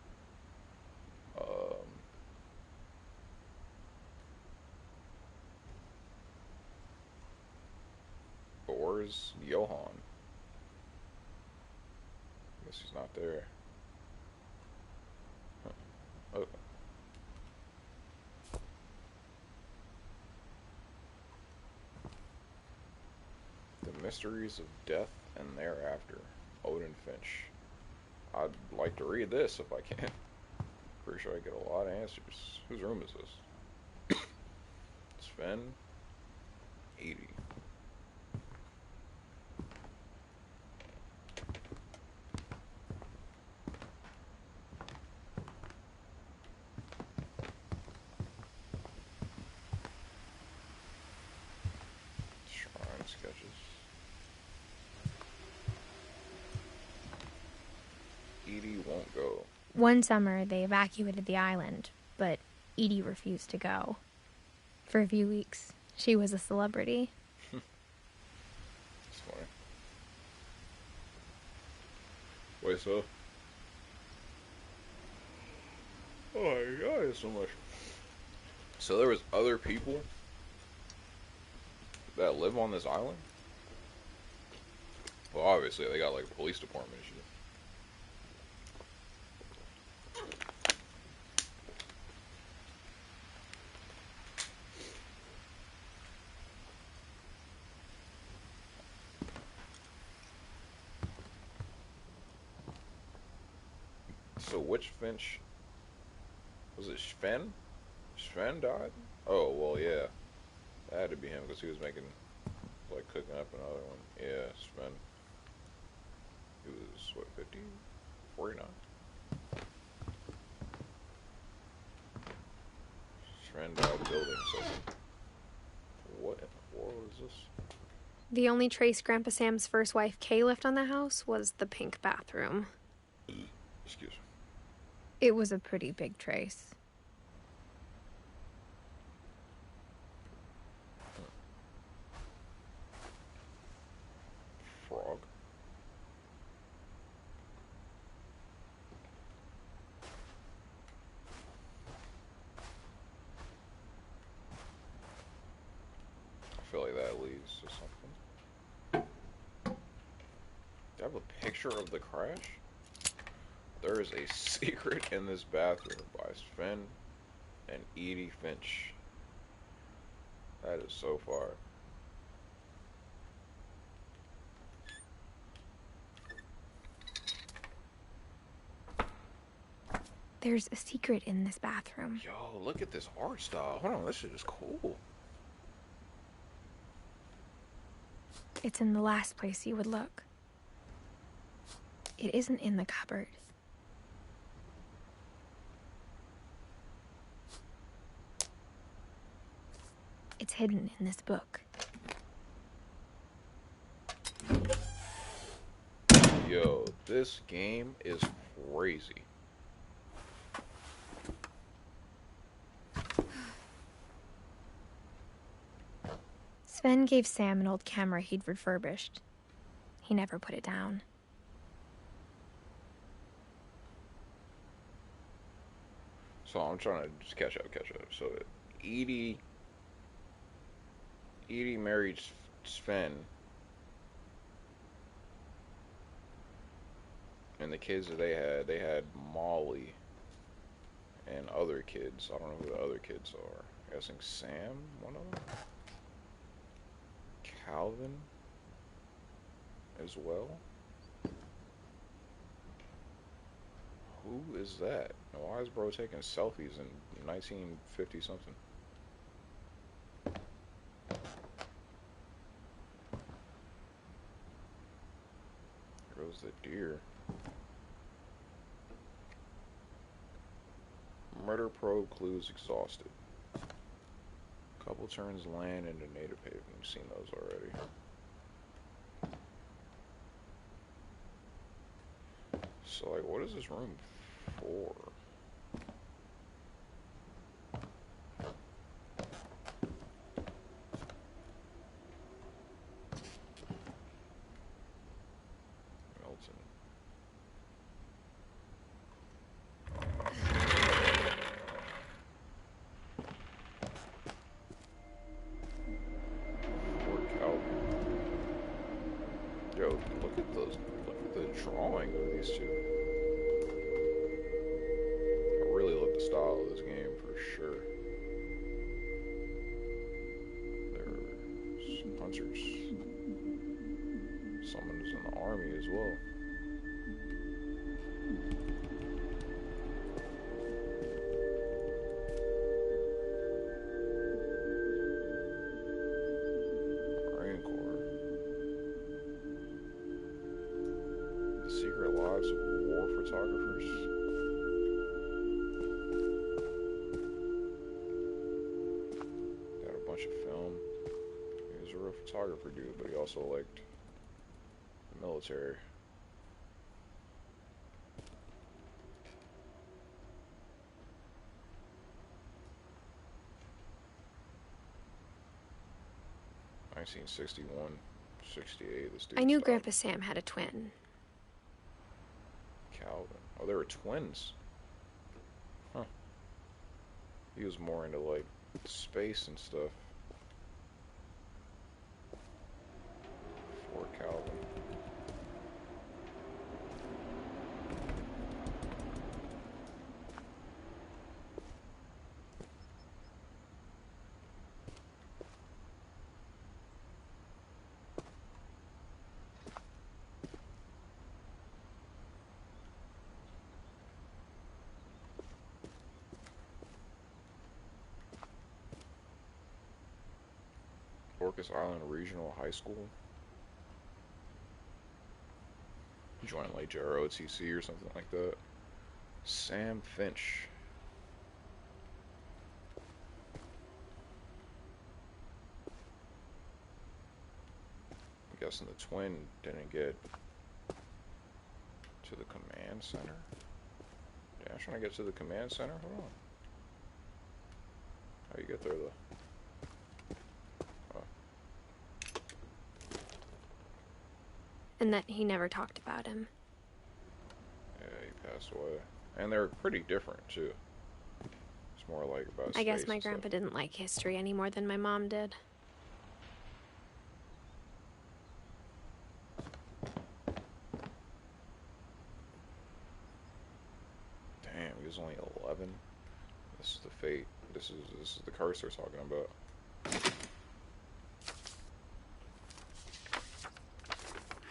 But where's Johan? I guess he's not there. Huh. Oh. The Mysteries of Death and Thereafter. Odin Finch. I'd like to read this if I can. Pretty sure I get a lot of answers. Whose room is this? Sven? Edie. Shrine sketches. Edie won't go. One summer, they evacuated the island, but Edie refused to go. For a few weeks, she was a celebrity. It's funny. Wait, so? Oh my god, it's so much. So there was other people that live on this island? Well, obviously they got like a police department and shit. So which Finch? Was it Sven? Sven died? Oh, well, yeah. That had to be him because he was making, like, cooking up another one. Yeah, Sven. He was, what, 50? 49? Sven died building something. What in the world is this? The only trace Grandpa Sam's first wife, Kay, left on the house was the pink bathroom. Excuse me. It was a pretty big trace. Frog. I feel like that leads to something. Do I have a picture of the crash? There is a secret in this bathroom by Sven and Edie Finch. That is so far. There's a secret in this bathroom. Yo, look at this art style. Hold on, this shit is cool. It's in the last place you would look. It isn't in the cupboard. It's hidden in this book. Yo, this game is crazy. Sven gave Sam an old camera he'd refurbished. He never put it down. So I'm trying to just catch up. So Edie married Sven, and the kids that they had Molly and other kids. I don't know who the other kids are. I'm guessing Sam, one of them. Calvin as well. Who is that? And why is bro taking selfies in 1950 something? There goes the deer. Murder probe clues exhausted. Couple turns land into native haven. We've seen those already. So, like, what is this room for? Milton. Yo, look at those. Look at the drawing of these two. I really love the style of this game for sure. There's hunters. Someone who's in the army as well. Secret Lives of War Photographers. Got a bunch of film. He was a real photographer dude, but he also liked the military. (1961, 68). This dude I knew stopped. Grandpa Sam had a twin. Calvin. Oh, they were twins. Huh. He was more into, like, space and stuff. For Calvin. Orcas Island Regional High School. Joined like JROTC or something like that. Sam Finch. I'm guessing the twin didn't get to the command center. Yeah, I'm trying to get to the command center. Hold on. How you get there though? And that he never talked about him. Yeah, he passed away. And they're pretty different, too. It's more like about I guess space my and grandpa stuff. didn't like history any more than my mom did. Damn, he was only 11. This is the fate. This is the curse they're talking about.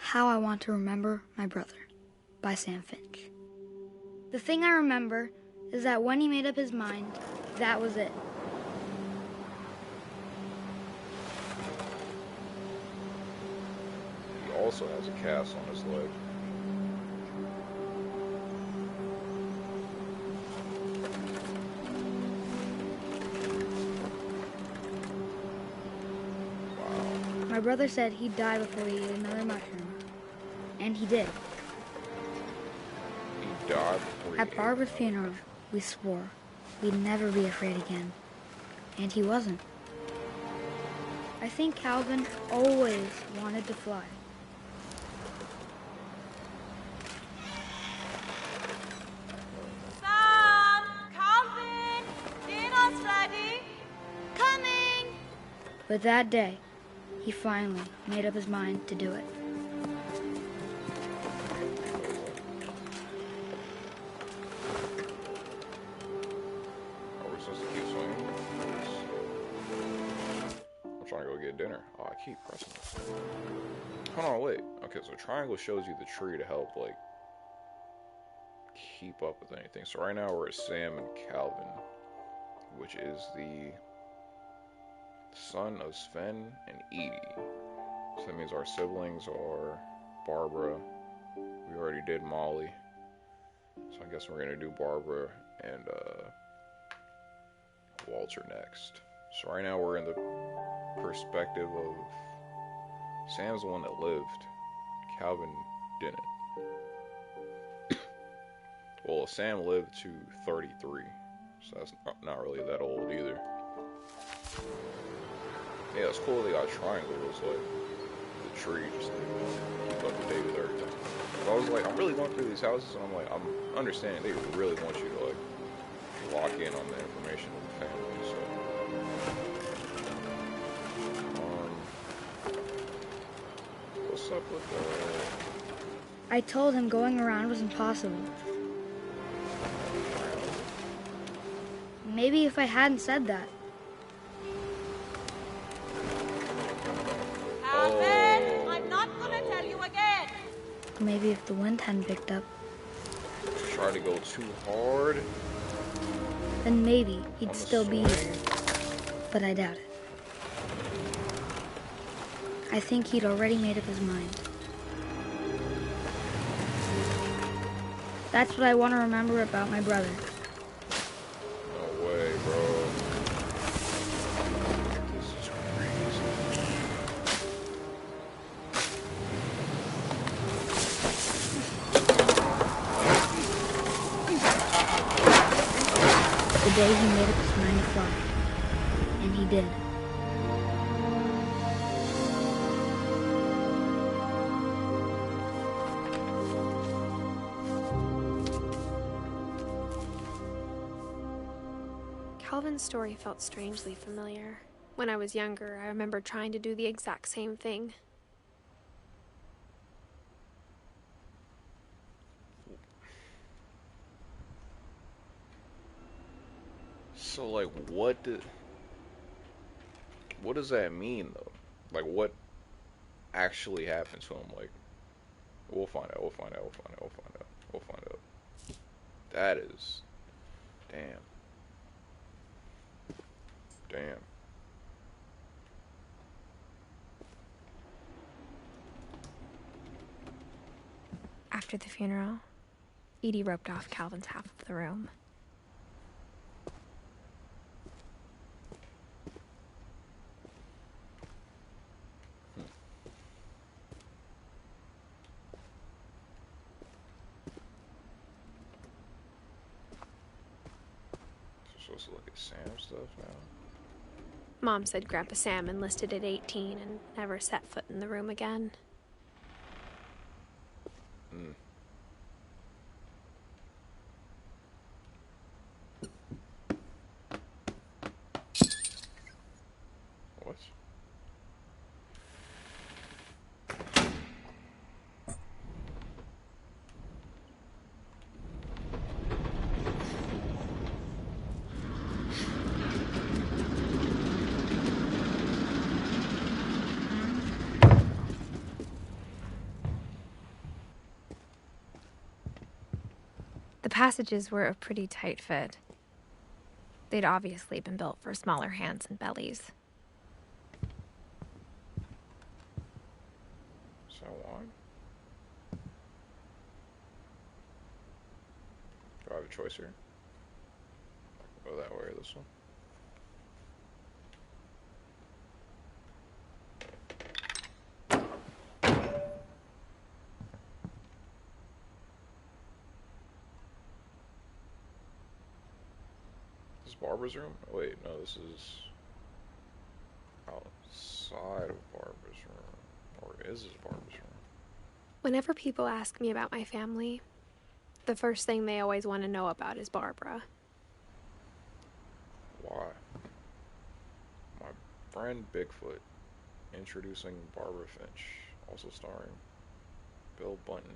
How I Want to Remember My Brother by Sam Finch. The thing I remember is that when he made up his mind, that was it. He also has a cast on his leg. My brother said he'd die before he ate another mushroom. And he did. He died before he At ate Barbara's another funeral, mushroom. we swore we'd never be afraid again. And he wasn't. I think Calvin always wanted to fly. Sam! Calvin! Dinner's ready! Coming! But that day, he finally made up his mind to do it. Are we supposed to keep swinging? I'm trying to go get dinner. Oh, I keep pressing this. Hold on, wait. Okay, so triangle shows you the tree to help, like, keep up with anything. So right now we're at Sam and Calvin, which is the son of Sven and Edie. So that means our siblings are Barbara. We already did Molly. So I guess we're gonna do Barbara and Walter next. So right now we're in the perspective of Sam's the one that lived. Calvin didn't. Well, Sam lived to 33, so that's not really that old either. Yeah, it's cool they got triangles, like the tree, just to keep up to date with everything. But I was like, I'm really going through these houses, and I'm like, I'm understanding they really want you to like lock in on the information of the family. So, what's up with I told him going around was impossible. Maybe if I hadn't said that. Calvin! I'm not gonna tell you again! Maybe if the wind hadn't picked up, try to go too hard? then maybe he'd On the still be swing? here. But I doubt it. I think he'd already made up his mind. That's what I want to remember about my brother. No way, bro. This is crazy. The day he made up his mind to fly. And he did. Calvin's story felt strangely familiar. When I was younger, I remember trying to do the exact same thing. So, like, what does that mean, though? Like, what actually happened to him? Like, we'll find out, we'll find out, we'll find out, we'll find out, we'll find out. That is... Damn. Damn. After the funeral, Edie roped off Calvin's half of the room. Supposed to look at Sam's stuff now. Mom said Grandpa Sam enlisted at 18 and never set foot in the room again. Hmm. What? The passages were a pretty tight fit. They'd obviously been built for smaller hands and bellies. So wide? Do I have a choice here? I can go that way or this one. This Barbara's room? Wait, no, this is outside of Barbara's room. Or is this Barbara's room? Whenever people ask me about my family, the first thing they always want to know about is Barbara. Why? My friend Bigfoot, introducing Barbara Finch, also starring Bill Bunton,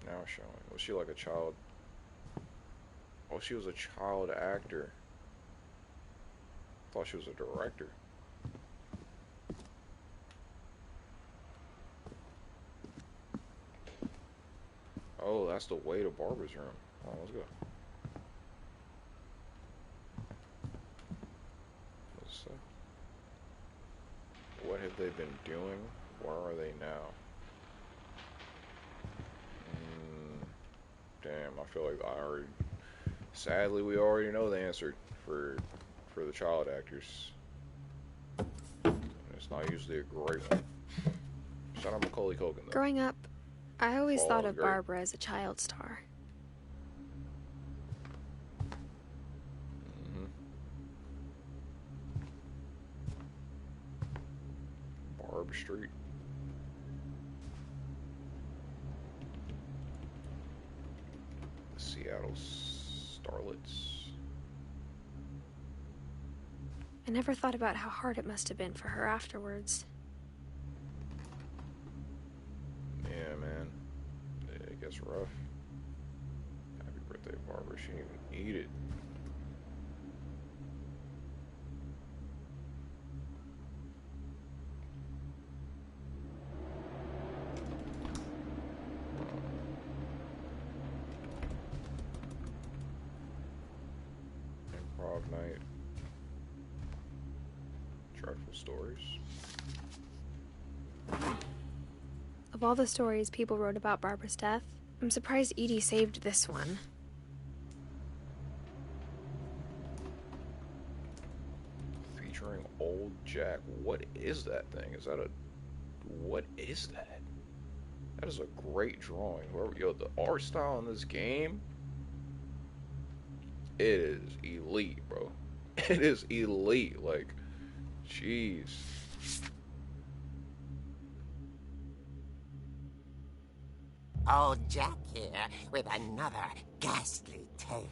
now showing. Was she like a child? Oh, she was a child actor. I thought she was a director. Oh, that's the way to Barbara's room. Oh, let's go. What have they been doing? Where are they now? Damn, I feel like sadly, we already know the answer for the child actors. It's not usually a great one. Shout out Macaulay Culkin, though. Growing up, I always thought of great. Barbara as a child star. Barb Street. The Seattle Starlets. I never thought about how hard it must have been for her afterwards. Yeah, man. Yeah, it gets rough. Happy birthday, Barbara. She didn't even eat it. Improv night. Dreadful stories. Of all the stories people wrote about Barbara's death, I'm surprised Edie saved this one. Featuring Old Jack. What is that thing? What is that? That is a great drawing. Yo, the art style in this game, it is elite, bro. It is elite. Like, jeez. Old Jack here with another ghastly tale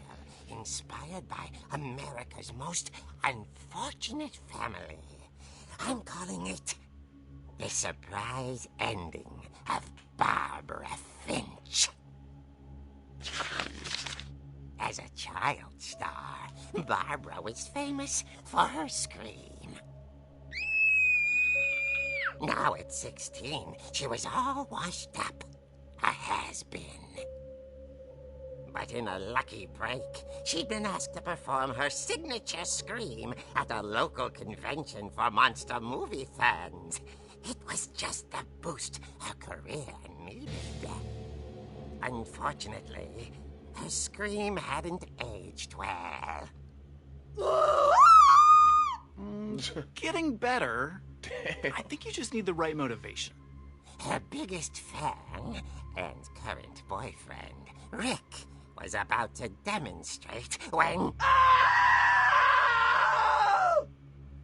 inspired by America's most unfortunate family. I'm calling it The Surprise Ending of Barbara Finch. As a child star, Barbara was famous for her scream. Now at 16, she was all washed up. A has-been. But in a lucky break, she'd been asked to perform her signature scream at a local convention for monster movie fans. It was just the boost her career needed. Unfortunately, her scream hadn't aged well. Getting better. I think you just need the right motivation. Her biggest fan and current boyfriend, Rick, was about to demonstrate when...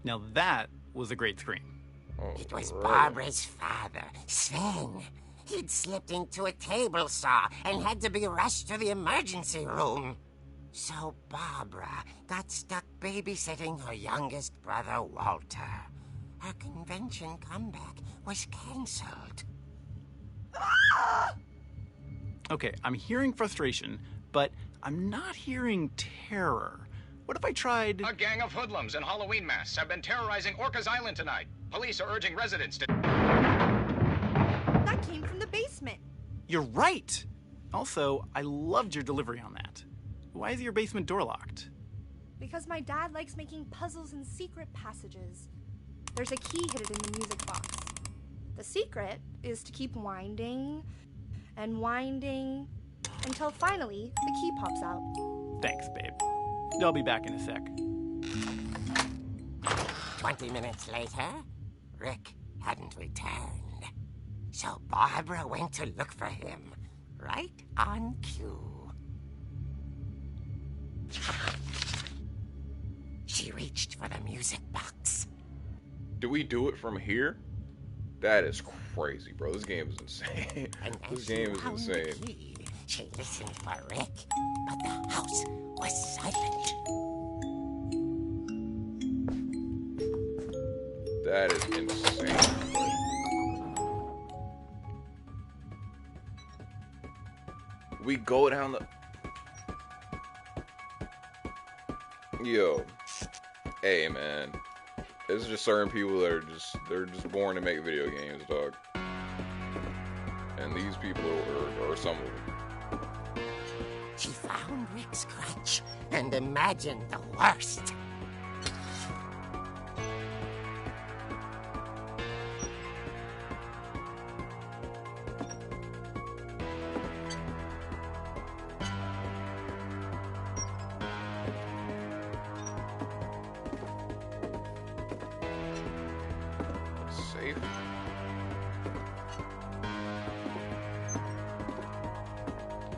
Now that was a great scream. It was Barbara's father, Sven. He'd slipped into a table saw and had to be rushed to the emergency room. So Barbara got stuck babysitting her youngest brother, Walter. Her convention comeback was cancelled. Okay, I'm hearing frustration, but I'm not hearing terror. What if I tried... A gang of hoodlums in Halloween masks have been terrorizing Orcas Island tonight. Police are urging residents to... That came from the basement. You're right! Also, I loved your delivery on that. Why is your basement door locked? Because my dad likes making puzzles and secret passages. There's a key hidden in the music box. The secret is to keep winding and winding until finally the key pops out. Thanks, babe. I'll be back in a sec. 20 minutes later, Rick hadn't returned. So Barbara went to look for him, right on cue. She reached for the music box. Do we do it from here? That is crazy, bro. This game is insane. And This as game she is wound the insane. key, she listened for Rick, but the house was silent. That is insane. We go down the... Yo. Hey, man. There's just certain people that they're just born to make video games, dog. And these people are some of them. She found Rick's crutch and imagined the worst. Safe.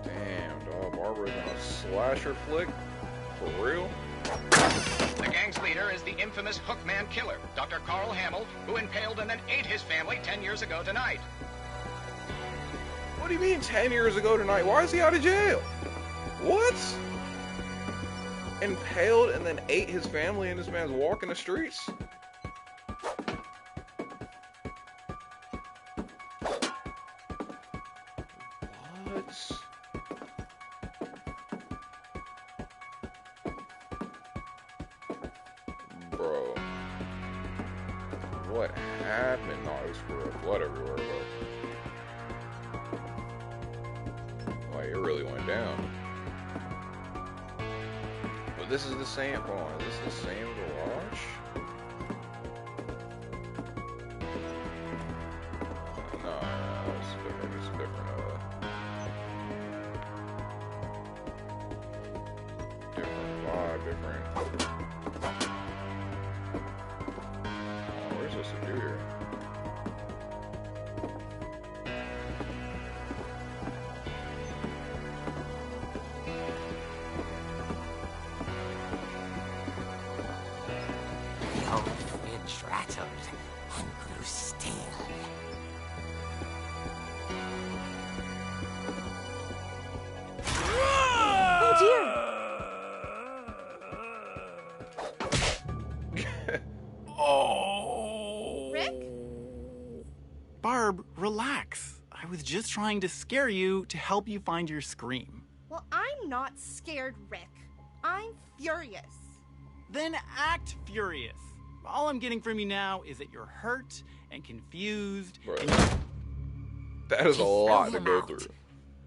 Damn, dog. Barbara's in a slasher flick? For real? The gang's leader is the infamous Hookman killer, Dr. Carl Hamill, who impaled and then ate his family 10 years ago tonight. What do you mean 10 years ago tonight? Why is he out of jail? What? Impaled and then ate his family and this man's walking the streets? What? Bro. What happened? No, it was for real. Blood everywhere, but like, it really went down. But this is the same, hold on, is this the same garage? No, it's different, it's different, different vibe, different. Oh, what is this to do here? The old fridge rattled and grew still. Oh dear! Oh. Rick? Barb, relax. I was just trying to scare you to help you find your scream. Well, I'm not scared, Rick. I'm furious. Then act furious. All I'm getting from you now is that you're hurt and confused. Bro, And that is She a lot threw to him go out, through.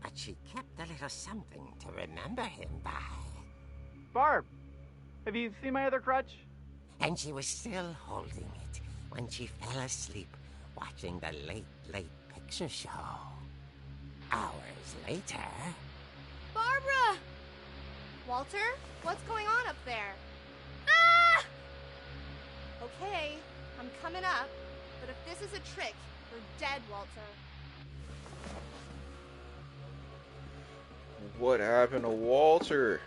But she kept a little something to remember him by. Barb, have you seen my other crutch? And she was still holding it when she fell asleep watching the late picture show. Hours later... Barbara! Walter, what's going on up there? Ah! Okay, I'm coming up, but if this is a trick, you're dead, Walter. What happened to Walter?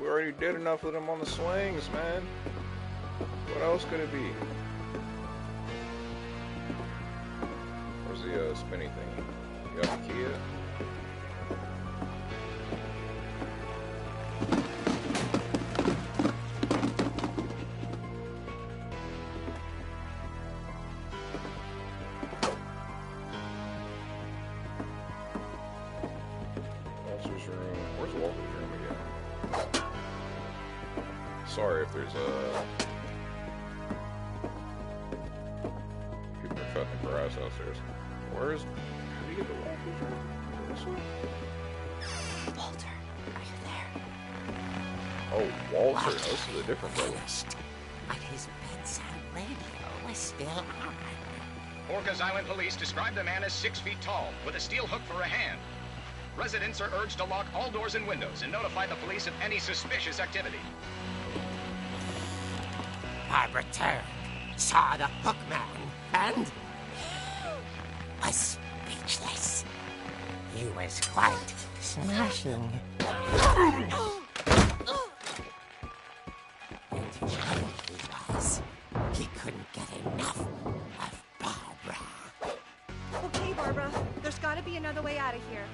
We already did enough with him on the swings, man. What else could it be? Where's the spinny thing? You got the key yet? Walter's room. Where's Walter's room again? Sorry if there's people are cutting the grass downstairs. Where's... How do you get to Walter's room? This way? Walter, are you there? Oh, Walter. This is a different brother. Finished, but his bedside radio was still on. Orcas Island police describe the man as 6 feet tall, with a steel hook for a hand. Residents are urged to lock all doors and windows and notify the police of any suspicious activity. Barbara turned, saw the hook man, and was speechless. He was quite smashing. He was. He couldn't get enough of Barbara. Okay, Barbara. There's gotta be another way out of here.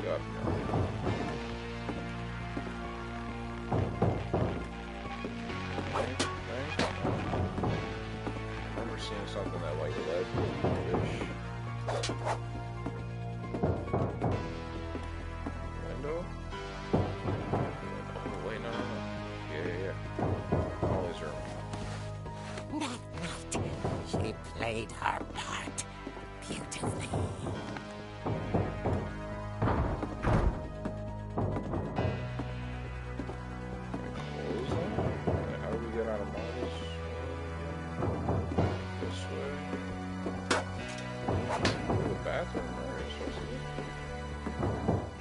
Got I remember seeing something that like led to fish. Window? Oh, wait, no. Yeah. Always remember. That night, she played her part beautifully. Close them? And how do we get out of Marvel's? This way. The bathroom, right? Supposed to be.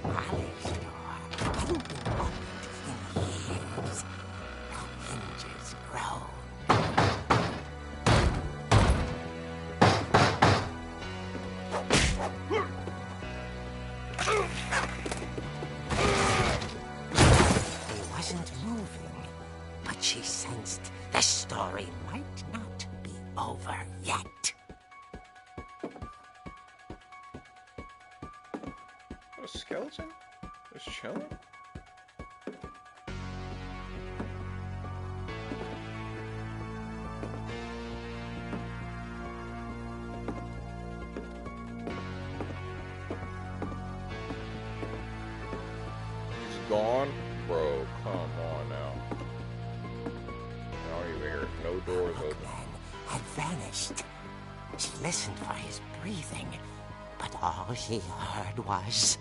Molly's door hadn't been opened in years. The hinges groaned. He wasn't moving, but she sensed the story might not be over yet. A skeleton? Just chilling? He's gone? Bro, come on now. I don't even hear no doors open. Man had vanished. She listened for his breathing, but all she heard was...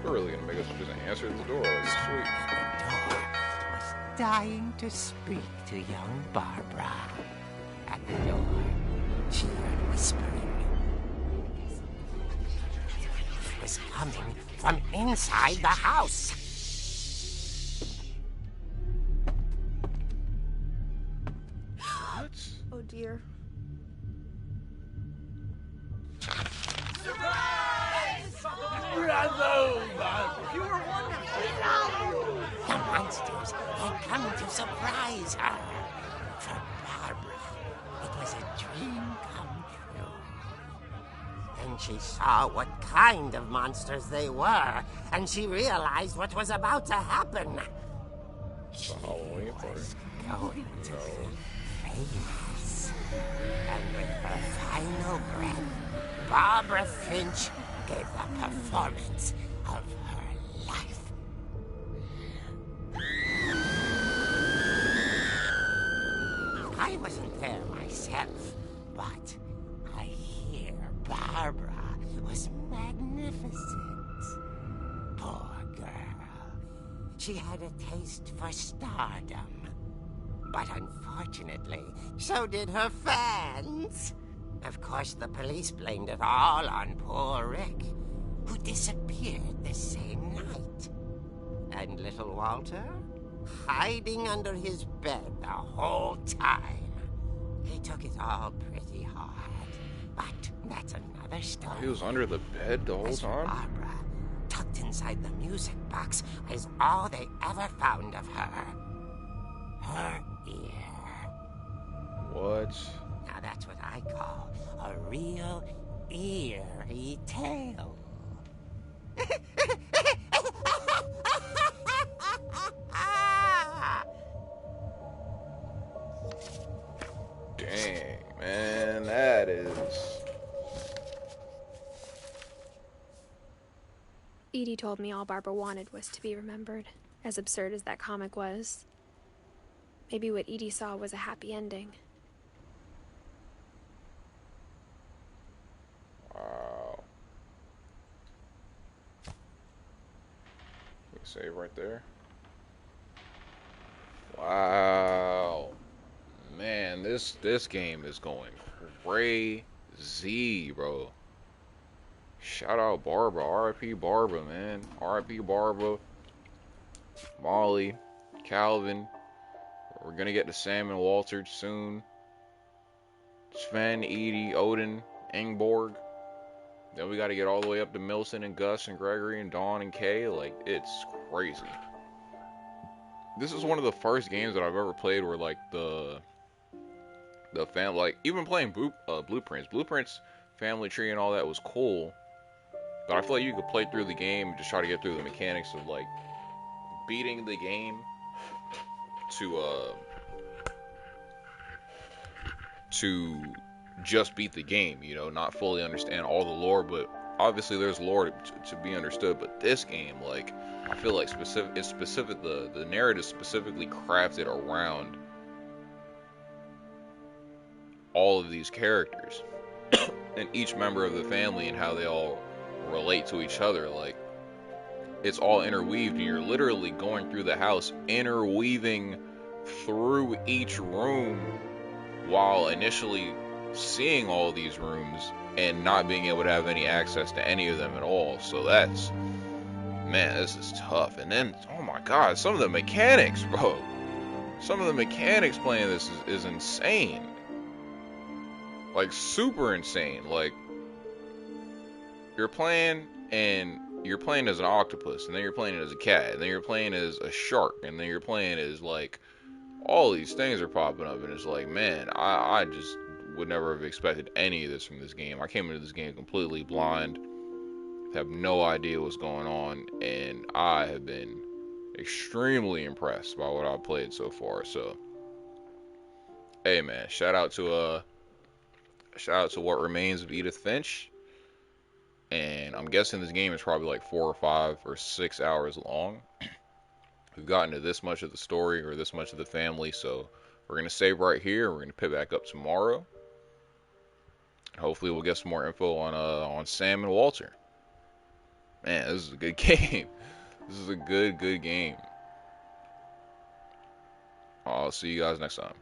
They're really gonna make us just answer the door like sweet. The door was dying to speak to young Barbara. At the door, she heard whispering. It was coming from inside the house. What? Oh dear. The monsters had come to surprise her. For Barbara, it was a dream come true. Then she saw what kind of monsters they were, and she realized what was about to happen. It's a Halloween party. Going to be famous. And with her final breath, Barbara Finch gave the performance of her life. I wasn't there myself, but I hear Barbara was magnificent. Poor girl. She had a taste for stardom. But unfortunately, so did her fans. Of course, the police blamed it all on poor Rick, who disappeared the same night. And little Walter? Hiding under his bed the whole time. He took it all pretty hard. But that's another story. He was under the bed the whole As for time? Barbara, tucked inside the music box, was all they ever found of her. Her ear. What? Now that's what I call a real eerie tale. Dang, man, that is... Edie told me all Barbara wanted was to be remembered, as absurd as that comic was. Maybe what Edie saw was a happy ending. Wow. We save right there. Wow. Man, this game is going crazy, bro. Shout out Barbara. R.I.P. Barbara, man. R.I.P. Barbara. Molly. Calvin. We're gonna get to Sam and Walter soon. Sven, Edie, Odin. Ingborg. Then we got to get all the way up to Milson and Gus and Gregory and Dawn and Kay. Like, it's crazy. This is one of the first games that I've ever played where, like, the like, even playing Blueprints, Family Tree and all that was cool. But I feel like you could play through the game and just try to get through the mechanics of, like, beating the game to just beat the game, you know, not fully understand all the lore, but obviously there's lore to be understood. But this game, like, I feel like the narrative specifically crafted around all of these characters and each member of the family and how they all relate to each other. Like, it's all interweaved, and you're literally going through the house, interweaving through each room while initially seeing all these rooms and not being able to have any access to any of them at all. So that's, man, this is tough. And then, oh my god, some of the mechanics, bro. Some of the mechanics playing this is insane. Like, super insane. Like, you're playing as an octopus, and then you're playing as a cat, and then you're playing as a shark, and then you're playing as, like, all these things are popping up, and it's like, man, I just would never have expected any of this from this game. I came into this game completely blind, have no idea what's going on, and I have been extremely impressed by what I've played so far. So, hey man, shout out to What Remains of Edith Finch. And I'm guessing this game is probably like 4 or 5 or 6 hours long. We've gotten to this much of the story or this much of the family, so we're going to save right here. We're going to pick back up tomorrow. Hopefully we'll get some more info on Sam and Walter. Man, this is a good game. This is a good game. I'll see you guys next time.